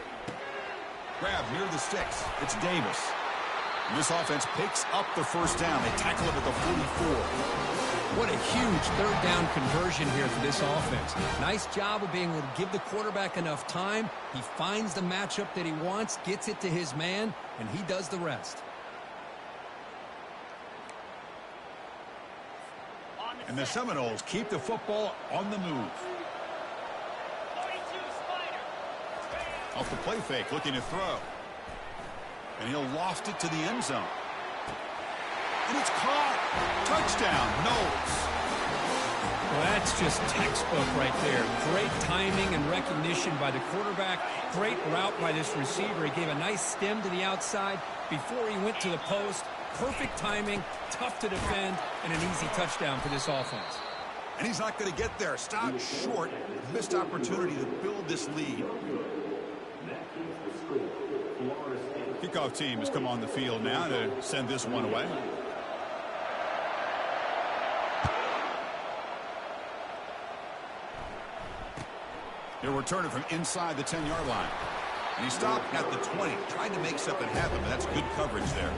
Grab near the sticks. It's Davis. And this offense picks up the 1st down. They tackle him at the 44. What a huge 3rd down conversion here for this offense. Nice job of being able to give the quarterback enough time. He finds the matchup that he wants, gets it to his man, and he does the rest. And the Seminoles keep the football on the move. Off the play fake, looking to throw. And he'll loft it to the end zone. And it's caught. Touchdown, Knowles. Well, that's just textbook right there. Great timing and recognition by the quarterback. Great route by this receiver. He gave a nice stem to the outside before he went to the post. Perfect timing, tough to defend, and an easy touchdown for this offense. And he's not going to get there. Stopped short. Missed opportunity to build this lead. Kickoff team has come on the field now to send this one away. He'll return it from inside the 10-yard line. And he stopped at the 20, tried to make something happen, but that's good coverage there.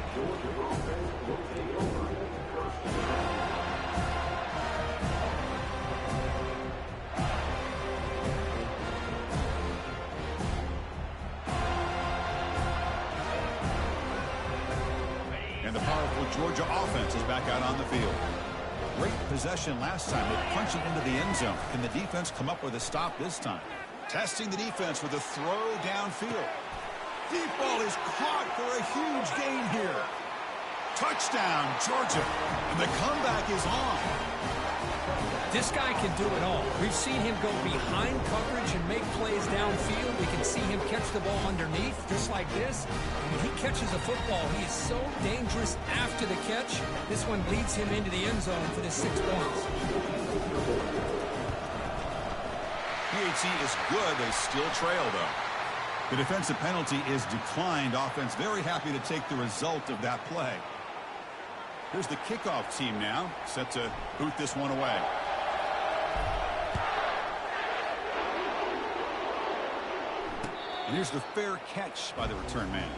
Georgia offense is back out on the field. Great possession last time. They punched it into the end zone. Can the defense come up with a stop this time? Testing the defense with a throw downfield. Deep ball is caught for a huge gain here. Touchdown, Georgia. And the comeback is on. This guy can do it all. We've seen him go behind coverage and make plays downfield. We can see him catch the ball underneath, just like this. When he catches a football, he is so dangerous after the catch. This one leads him into the end zone for the 6 points. PHC is good. They still trail, though. The defensive penalty is declined. Offense very happy to take the result of that play. Here's the kickoff team now, set to boot this one away. And here's the fair catch by the return man.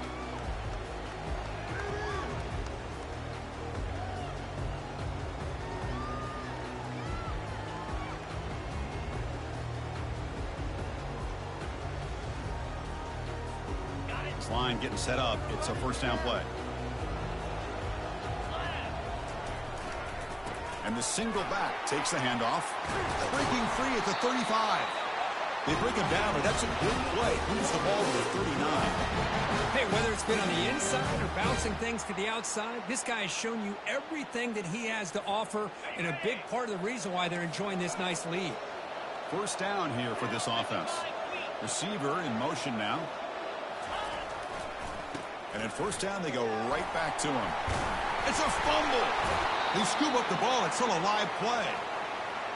This line getting set up. It's a first down play. And the single back takes the handoff. Breaking free at the 35. They break him down, but that's a good play. Moves the ball to the 39. Hey, whether it's been on the inside or bouncing things to the outside, this guy has shown you everything that he has to offer, and a big part of the reason why they're enjoying this nice lead. First down here for this offense. Receiver in motion now. And at first down, they go right back to him. It's a fumble. They scoop up the ball. It's still a live play.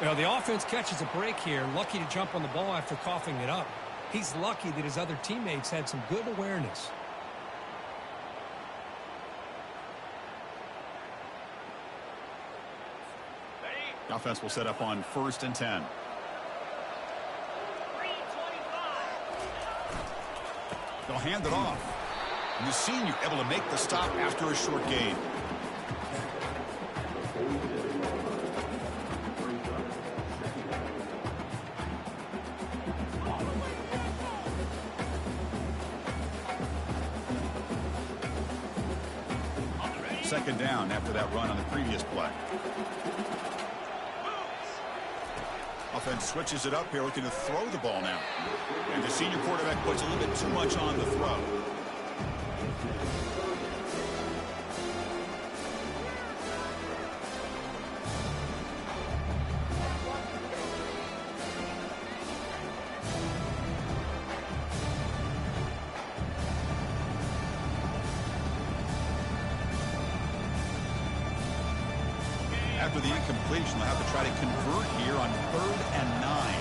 Well, the offense catches a break here. Lucky to jump on the ball after coughing it up. He's lucky that his other teammates had some good awareness. The offense will set up on 1st and 10. They'll hand it off. And the senior able to make the stop after a short gain. Second down after that run on the previous play. Offense switches it up here, looking to throw the ball now. And the senior quarterback puts a little bit too much on the throw. After the incompletion, they'll have to try to convert here on 3rd and 9.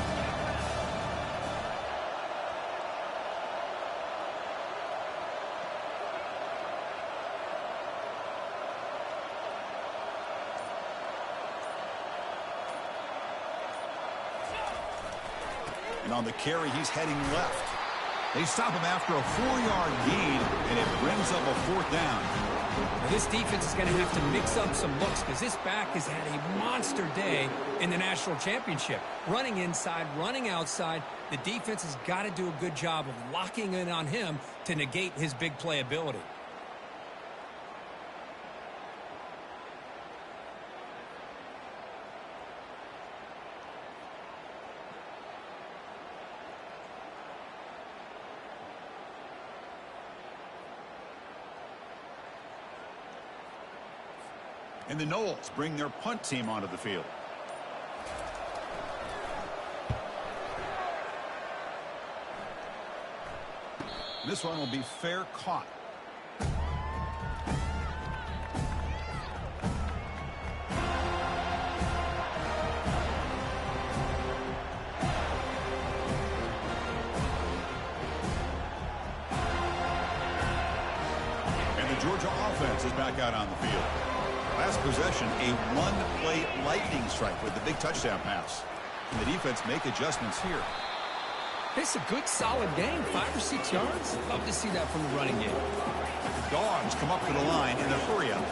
And on the carry, he's heading left. They stop him after a 4-yard gain, and it brings up a 4th down. Now, this defense is going to have to mix up some looks because this back has had a monster day in the national championship. Running inside, running outside. The defense has got to do a good job of locking in on him to negate his big play ability. And the Noles bring their punt team onto the field. This one will be fair caught. And the Georgia offense is back out on the field. Last possession, a one-play lightning strike with the big touchdown pass. And the defense make adjustments here. It's a good, solid game, 5 or 6 yards. Love to see that from the running game. The Dogs come up to the line in a hurry-up.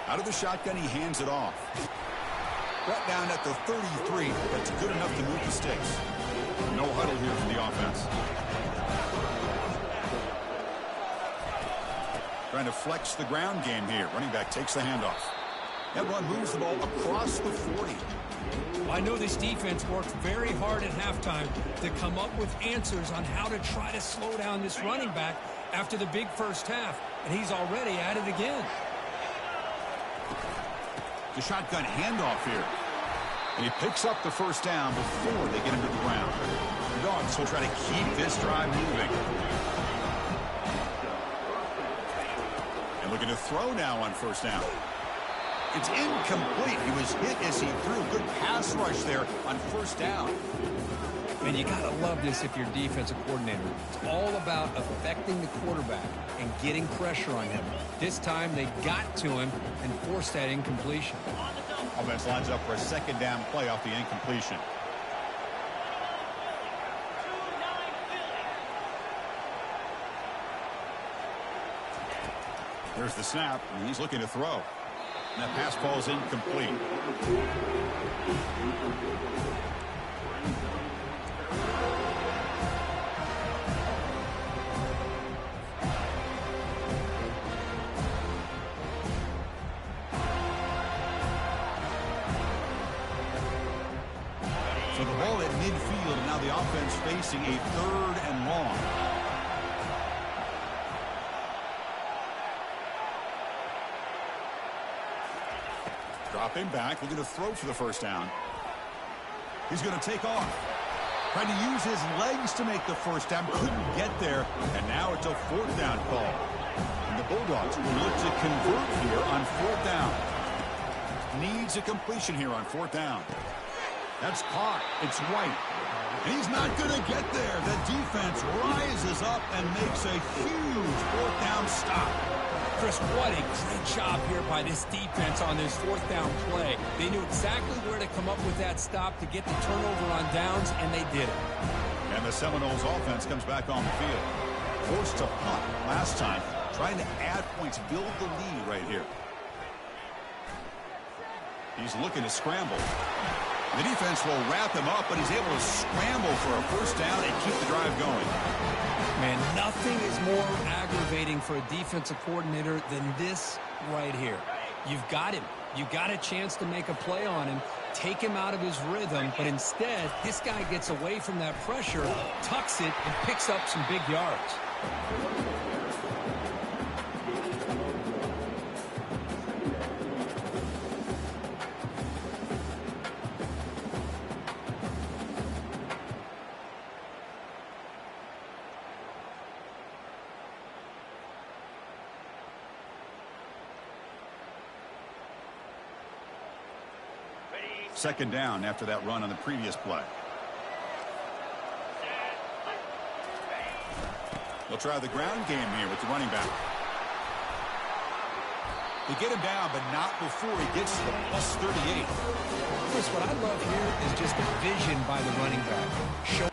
Out of the shotgun, he hands it off. Brought down at the 33. That's good enough to move the sticks. No huddle here from the offense. Trying to flex the ground game here. Running back takes the handoff. That run moves the ball across the 40. I know this defense worked very hard at halftime to come up with answers on how to try to slow down this running back after the big first half, and he's already at it again. The shotgun handoff here. And he picks up the first down before they get him to the ground. The Dogs will try to keep this drive moving. And looking to throw now on first down. It's incomplete. He was hit as he threw. Good pass rush there on first down. And you got to love this if you're defensive coordinator. It's all about affecting the quarterback and getting pressure on him. This time they got to him and forced that incompletion. Offense lines up for a second down play off the incompletion. There's the snap, and he's looking to throw. And that pass ball is incomplete. So the ball at midfield, and now the offense facing a 3rd and long. Dropping back, looking to throw for the first down. He's going to take off. Trying to use his legs to make the first down. Couldn't get there, and now it's a 4th down call. And the Bulldogs will look to convert here on 4th down. Needs a completion here on 4th down. That's caught. It's White. And he's not going to get there. The defense rises up and makes a huge 4th down stop. Chris, what a great job here by this defense on this 4th down play. They knew exactly where to come up with that stop to get the turnover on downs, and they did it. And the Seminoles offense comes back on the field. Forced to punt last time, trying to add points, build the lead right here. He's looking to scramble. The defense will wrap him up, but he's able to scramble for a first down and keep the drive going. Man, nothing is more aggravating for a defensive coordinator than this right here. You've got him. You got a chance to make a play on him, take him out of his rhythm, but instead, this guy gets away from that pressure, tucks it, and picks up some big yards. Second down after that run on the previous play. They'll try the ground game here with the running back. They get him down, but not before he gets to the plus 38. Chris, what I love here is just the vision by the running back.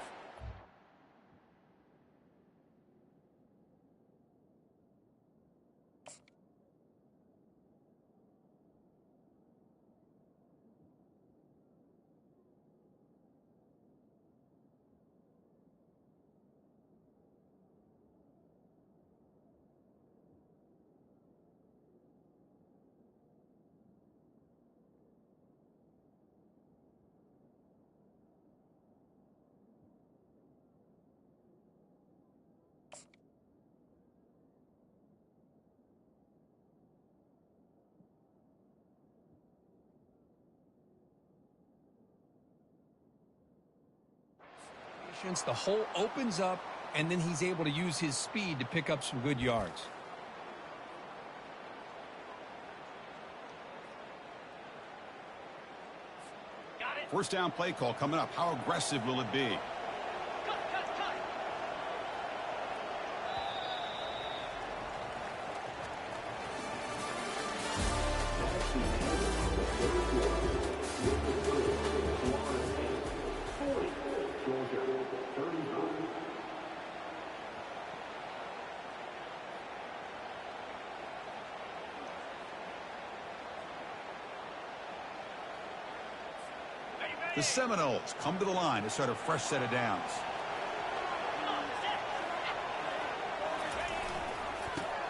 The hole opens up, and then he's able to use his speed to pick up some good yards. First down play call coming up. How aggressive will it be? The Seminoles come to the line to start a fresh set of downs.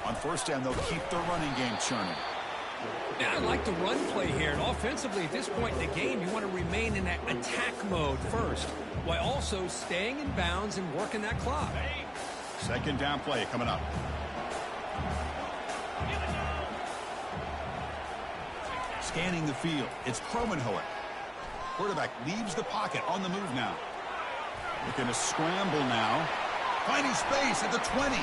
On first down, they'll keep their running game churning. Yeah, I like the run play here. And offensively, at this point in the game, you want to remain in that attack mode first, while also staying in bounds and working that clock. Second down play coming up. Scanning the field, it's Kromenhoek. Quarterback leaves the pocket on the move now. Looking to scramble now. Finding space at the 20.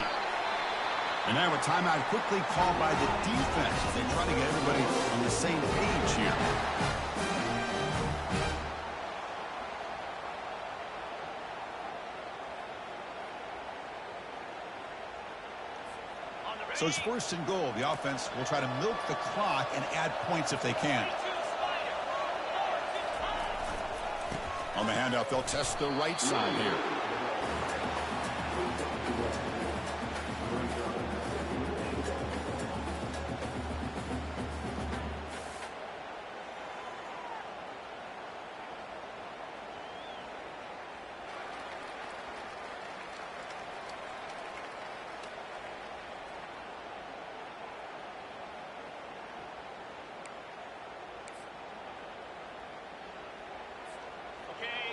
And now a timeout quickly called by the defense as they try to get everybody on the same page here. So it's first and goal. The offense will try to milk the clock and add points if they can. On the handoff, they'll test the right side here.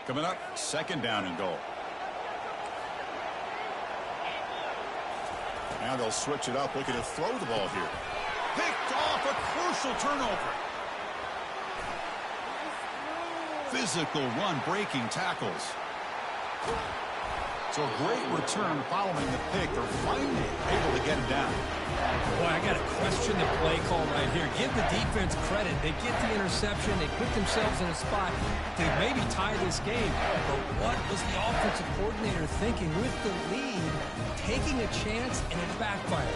Coming up, second down and goal. Now they'll switch it up, looking to throw the ball here. Picked off, a crucial turnover. Physical run, breaking tackles. So a great return following the pick. They're finally able to get him down. Boy, I got to question the play call right here. Give the defense credit. They get the interception. They put themselves in a spot to maybe tie this game. But what was the offensive coordinator thinking with the lead, taking a chance, and it backfired?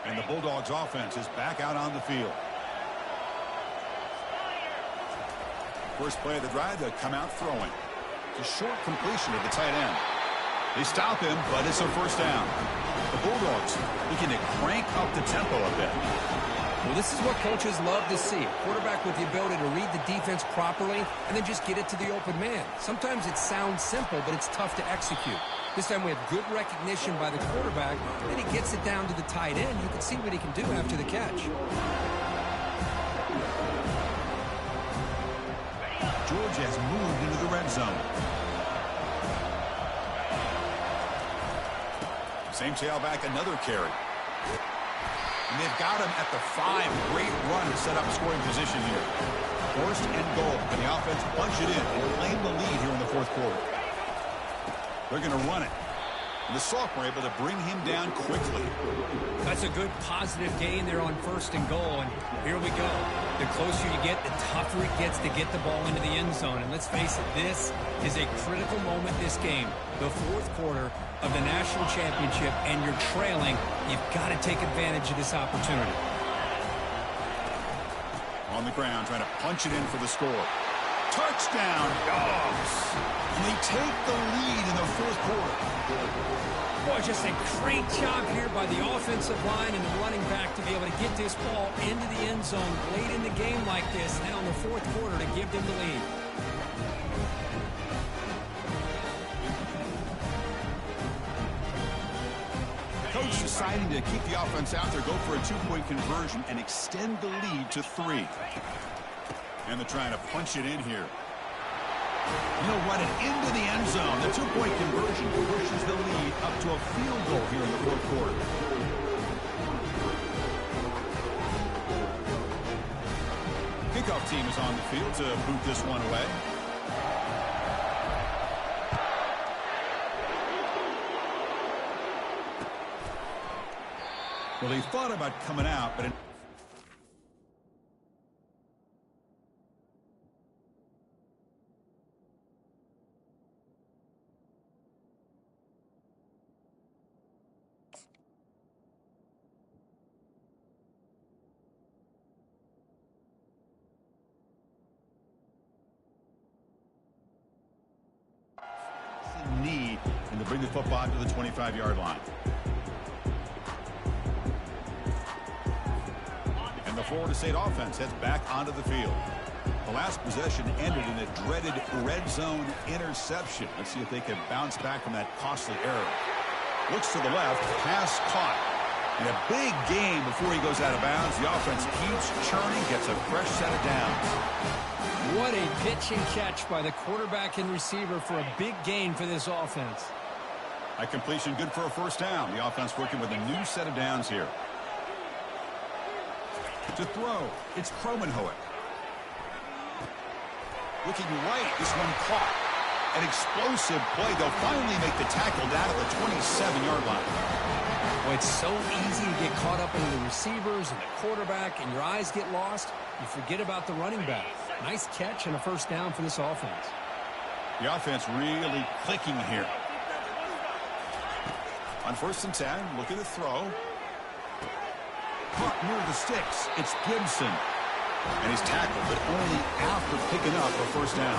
And the Bulldogs offense is back out on the field. First play of the drive, they'll come out throwing. It's a short completion to the tight end. They stop him, but it's a first down. The Bulldogs looking to crank up the tempo a bit. Well, this is what coaches love to see. A quarterback with the ability to read the defense properly and then just get it to the open man. Sometimes it sounds simple, but it's tough to execute. This time we have good recognition by the quarterback. Then he gets it down to the tight end. You can see what he can do after the catch. Georgia has moved into the red zone. Same tailback, another carry. And they've got him at the 5. Great run to set up scoring position here. First and goal. Can the offense punch it in and claim the lead here in the fourth quarter? They're going to run it. And the sophomore able to bring him down quickly. That's a good positive gain there on first and goal. And here we go. The closer you get, the tougher it gets to get the ball into the end zone. And let's face it, this is a critical moment this game. The fourth quarter of the national championship, and you're trailing. You've got to take advantage of this opportunity. On the ground, trying to punch it in for the score. Touchdown, Dogs! And they take the lead in the fourth quarter. Boy, just a great job here by the offensive line and the running back to be able to get this ball into the end zone late in the game like this, now in the fourth quarter to give them the lead. Coach deciding to keep the offense out there, go for a 2-point conversion and extend the lead to 3. And they're trying to punch it in here. He'll run it into the end zone. The 2-point conversion pushes the lead up to a field goal here in the fourth quarter. Kickoff team is on the field to boot this one away. Well, he thought about coming out, but need and to bring the football to the 25-yard line. And the Florida State offense heads back onto the field. The last possession ended in a dreaded red zone interception. Let's see if they can bounce back from that costly error. Looks to the left, pass caught. And a big game before he goes out of bounds. The offense keeps churning, gets a fresh set of downs. What a pitch and catch by the quarterback and receiver for a big gain for this offense. A completion good for a first down. The offense working with a new set of downs here. To throw, it's Kromenhoek. Looking right, this one caught. An explosive play. They'll finally make the tackle down at the 27-yard line. Well, it's so easy to get caught up in the receivers and the quarterback, and your eyes get lost. You forget about the running back. Nice catch and a first down for this offense. The offense really clicking here. On 1st and 10, looking to throw. Caught near the sticks. It's Gibson. And he's tackled, but only after picking up a first down.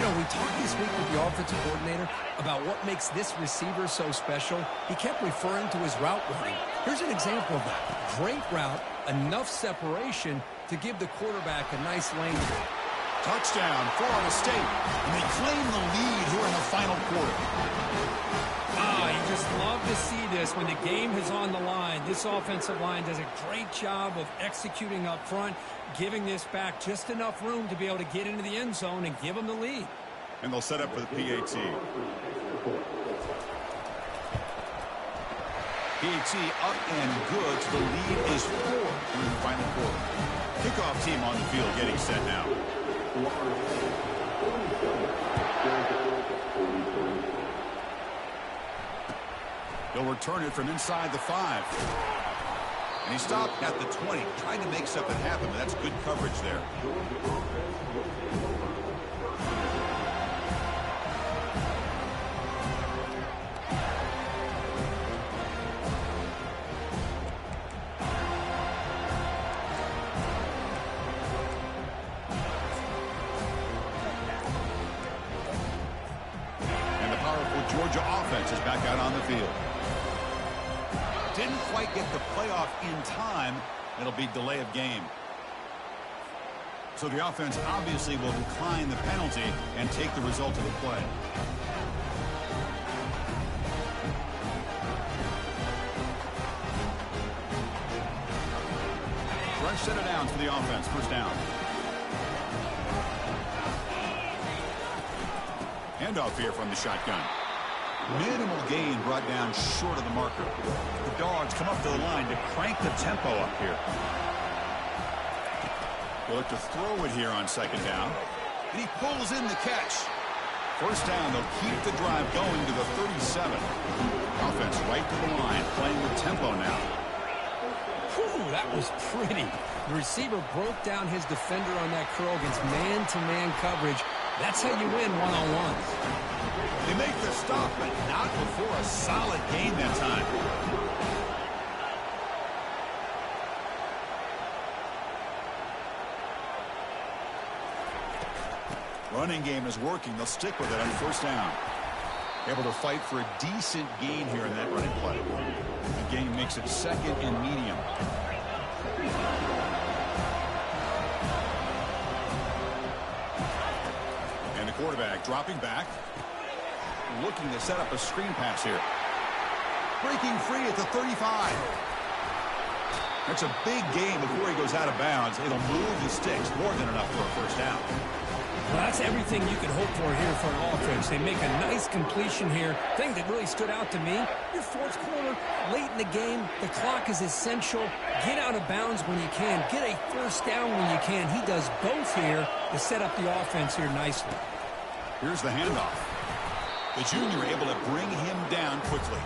You know, we talked this week with the offensive coordinator about what makes this receiver so special. He kept referring to his route running. Here's an example of that. Great route, enough separation to give the quarterback a nice lane. Touchdown, Florida State. And they claim the lead here in the final quarter. You just love to see this when the game is on the line. This offensive line does a great job of executing up front, giving this back just enough room to be able to get into the end zone and give them the lead. And they'll set up for the PAT. PAT up and good. So the lead is 4 through the final quarter. Kickoff team on the field getting set now. They'll return it from inside the 5. And he stopped at the 20, trying to make something happen, but that's good coverage there. And the powerful Georgia offense is back out on the field. Didn't quite get the playoff in time. It'll be delay of game. So the offense obviously will decline the penalty and take the result of the play. Fresh set of downs for the offense. First down. Handoff here from the shotgun. Minimal gain brought down short of the marker. The Dogs come up to the line to crank the tempo up here. They'll look to throw it here on 2nd down. And he pulls in the catch. First down, they'll keep the drive going to the 37. Offense right to the line, playing with tempo now. Whew, that was pretty. The receiver broke down his defender on that curl against man-to-man coverage. That's how you win one-on-ones. They make the stop, but not before a solid gain that time. Running game is working. They'll stick with it on 1st down. Able to fight for a decent gain here in that running play. The gain makes it 2nd and medium. And the quarterback dropping back. Looking to set up a screen pass here. Breaking free at the 35. That's a big gain before he goes out of bounds. It'll move the sticks, more than enough for a first down. Well, that's everything you can hope for here for an offense. They make a nice completion here. Thing that really stood out to me, your 4th quarter, late in the game, the clock is essential. Get out of bounds when you can. Get a first down when you can. He does both here to set up the offense here nicely. Here's the handoff. The junior able to bring him down quickly.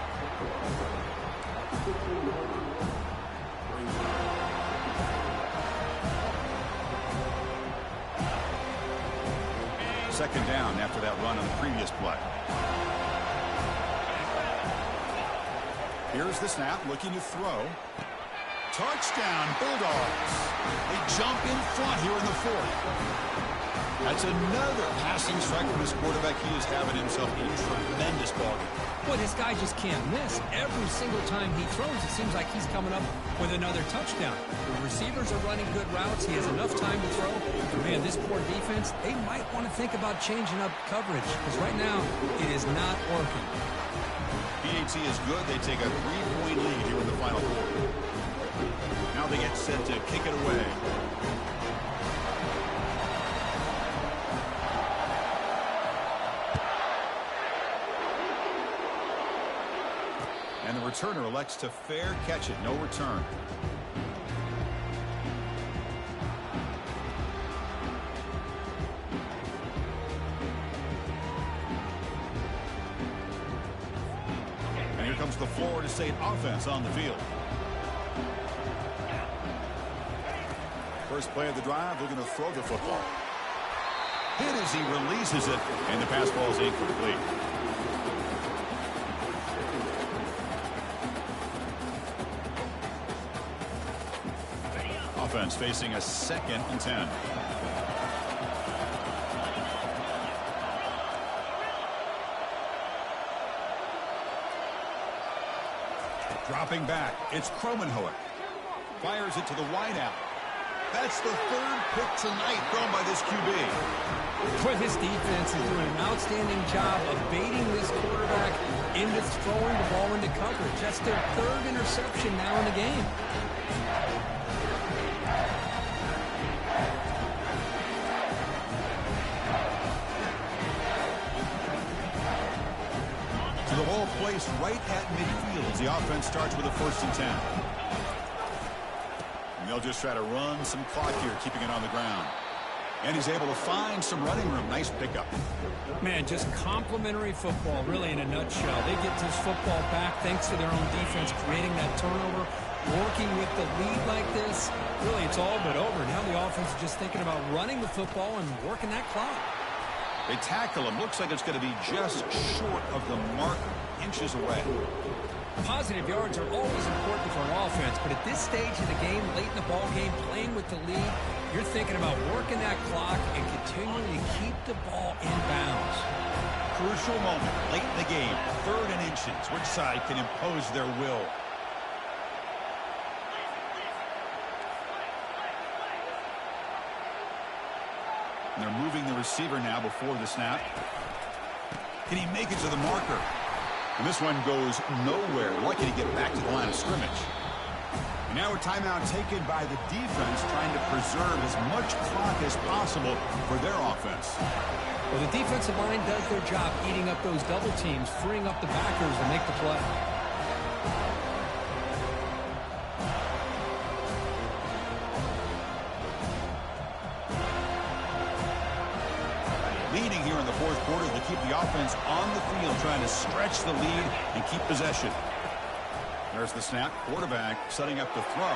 Second down after that run on the previous play. Here's the snap, looking to throw. Touchdown, Bulldogs. They jump in front here in the 4th. That's another passing strike from his quarterback. He is having himself a tremendous ballgame. Boy, this guy just can't miss. Every single time he throws, it seems like he's coming up with another touchdown. The receivers are running good routes. He has enough time to throw. But man, this poor defense, they might want to think about changing up coverage because right now it is not working. PAT is good. They take a 3-point lead here in the final quarter. Now they get set to kick it away. And the returner elects to fair catch it. No return. And here comes the Florida State offense on the field. First play of the drive, they're going to throw the football. Hit as he releases it, and the pass ball is incomplete. Offense facing a 2nd and 10. Dropping back, it's Kromenhoek. Fires it to the wideout. That's the 3rd pick tonight thrown by this QB. Boy, this defense is doing an outstanding job of baiting this quarterback into throwing the ball into coverage. That's their 3rd interception now in the game. So the ball placed right at midfield as the offense starts with a 1st and 10. They'll just try to run some clock here, keeping it on the ground. And he's able to find some running room. Nice pickup. Man, just complimentary football, really, in a nutshell. They get this football back thanks to their own defense, creating that turnover, working with the lead like this. Really, it's all but over. Now the offense is just thinking about running the football and working that clock. They tackle him. Looks like it's going to be just short of the mark, inches away. Positive yards are always important for an offense, but at this stage of the game, late in the ball game, playing with the lead, you're thinking about working that clock and continuing to keep the ball in bounds. Crucial moment late in the game. 3rd and inches. Which side can impose their will? And they're moving the receiver now before the snap. Can he make it to the marker? And this one goes nowhere. Lucky to get back to the line of scrimmage. And now a timeout taken by the defense, trying to preserve as much clock as possible for their offense. Well, the defensive line does their job eating up those double teams, freeing up the backers to make the play. Leading here in the 4th quarter to keep the offense on the field, trying to stretch the lead and keep possession. There's the snap. Quarterback setting up to throw.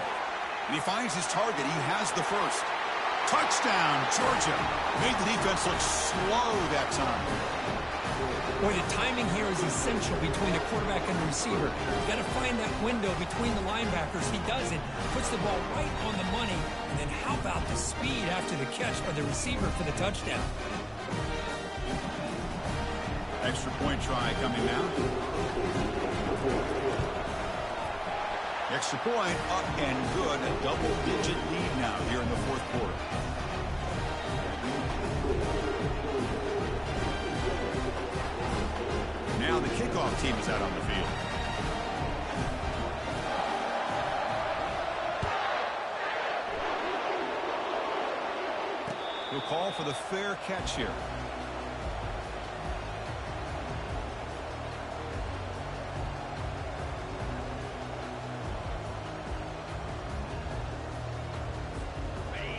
And he finds his target. He has the 1st. Touchdown, Georgia. Made the defense look slow that time. Boy, the timing here is essential between the quarterback and the receiver. You got to find that window between the linebackers. He does it. Puts the ball right on the money. And then how about the speed after the catch by the receiver for the touchdown? Extra point try coming now. Extra point up and good. A double-digit lead now here in the 4th quarter. Now the kickoff team is out on the field. We'll call for the fair catch here.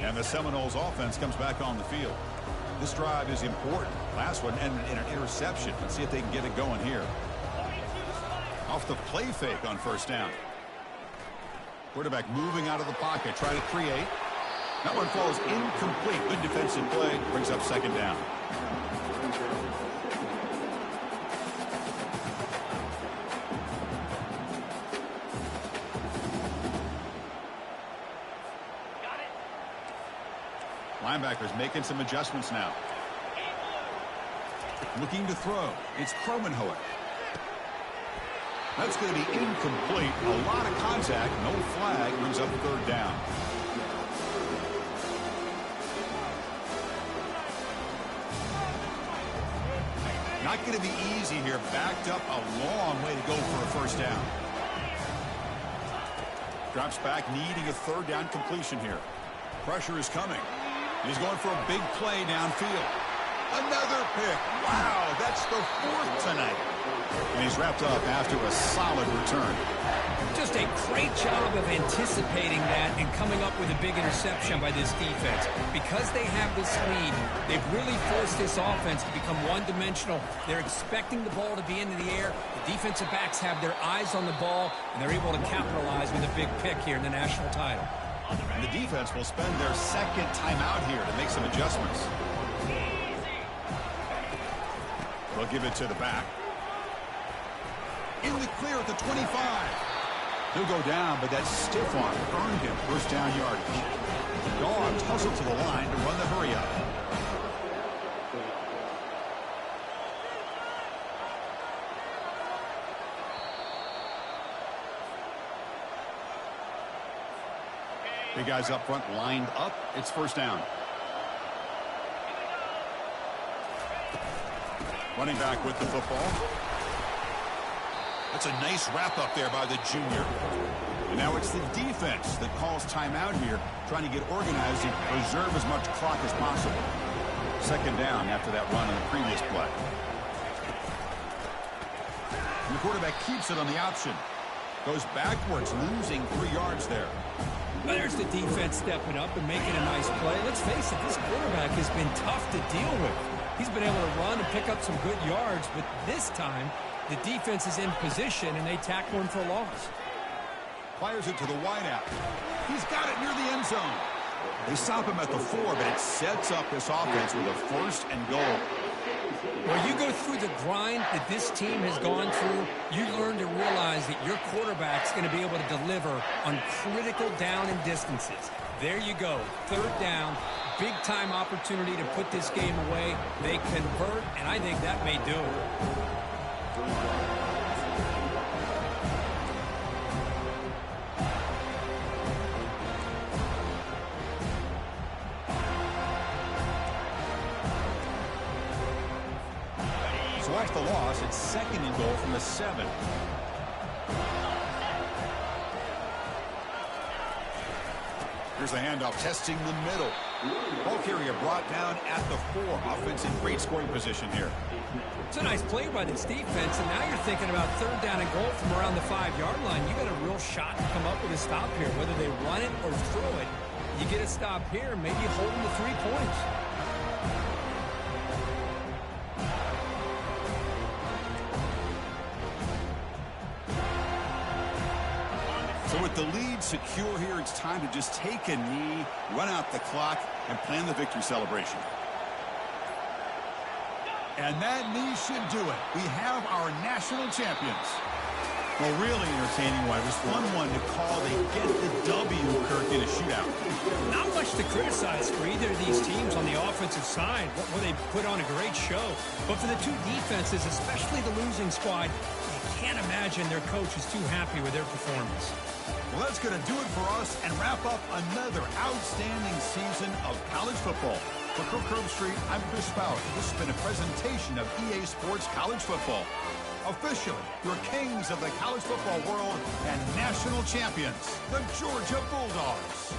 And the Seminoles offense comes back on the field. This drive is important. Last one ended in an interception. Let's see if they can get it going here. Off the play fake on 1st down. Quarterback moving out of the pocket, try to create. That one falls incomplete. Good defensive play. Brings up 2nd down. linebackers making some adjustments now. Looking to throw. It's Kromenhoek. That's going to be incomplete. A lot of contact. No flag. Brings up third down. Not going to be easy here. Backed up a long way to go for a first down. Drops back, needing a third down completion here. Pressure is coming. He's going for a big play downfield. Another pick. Wow, that's the fourth tonight. And he's wrapped up after a solid return. Just a great job of anticipating that and coming up with a big interception by this defense. Because they have this lead, they've really forced this offense to become one-dimensional. They're expecting the ball to be into the air. The defensive backs have their eyes on the ball, and they're able to capitalize with a big pick here in the national title. And the defense will spend their second timeout here to make some adjustments. They'll give it to the back. In the clear at the 25. He'll go down, but that stiff arm earned him first down yardage. Dogs hustle to the line to run the hurry up. Big guys up front lined up. It's first down. Running back with the football. That's a nice wrap up there by the junior. And now it's the defense that calls timeout here, trying to get organized and preserve as much clock as possible. Second down after that run on the previous play. And the quarterback keeps it on the option. Goes backwards, losing 3 yards there. Well, there's the defense stepping up and making a nice play. Let's face it, this quarterback has been tough to deal with. He's been able to run and pick up some good yards, but this time the defense is in position and they tackle him for a loss. Fires it to the wideout. He's got it near the end zone. They stop him at the 4, but it sets up this offense with a first and goal. When you go through the grind that this team has gone through, you learn to realize that your quarterback's going to be able to deliver on critical down and distances. There you go. Third down. Big-time opportunity to put this game away. They convert, and I think that may do it. So after the loss, it's second and goal from the 7. Here's the handoff, testing the middle. Ball carrier brought down at the 4. Offense in great scoring position here. It's a nice play by this defense, and now you're thinking about third down and goal from around the 5-yard line. You got a real shot to come up with a stop here. Whether they run it or throw it, you get a stop here, maybe hold them to 3 points. So with the lead secure here, it's time to just take a knee, run out the clock, and plan the victory celebration. And that knee should do it. We have our national champions. Well, really entertaining one. It was fun one to call. They get the W, Kirk, in a shootout. Not much to criticize for either of these teams on the offensive side. Well, they put on a great show. But for the two defenses, especially the losing squad, you can't imagine their coach is too happy with their performance. Well, that's going to do it for us and wrap up another outstanding season of college football. For Kirk Herbstreit, I'm Chris Bauer. This has been a presentation of EA Sports College Football. Officially, your kings of the college football world and national champions, the Georgia Bulldogs.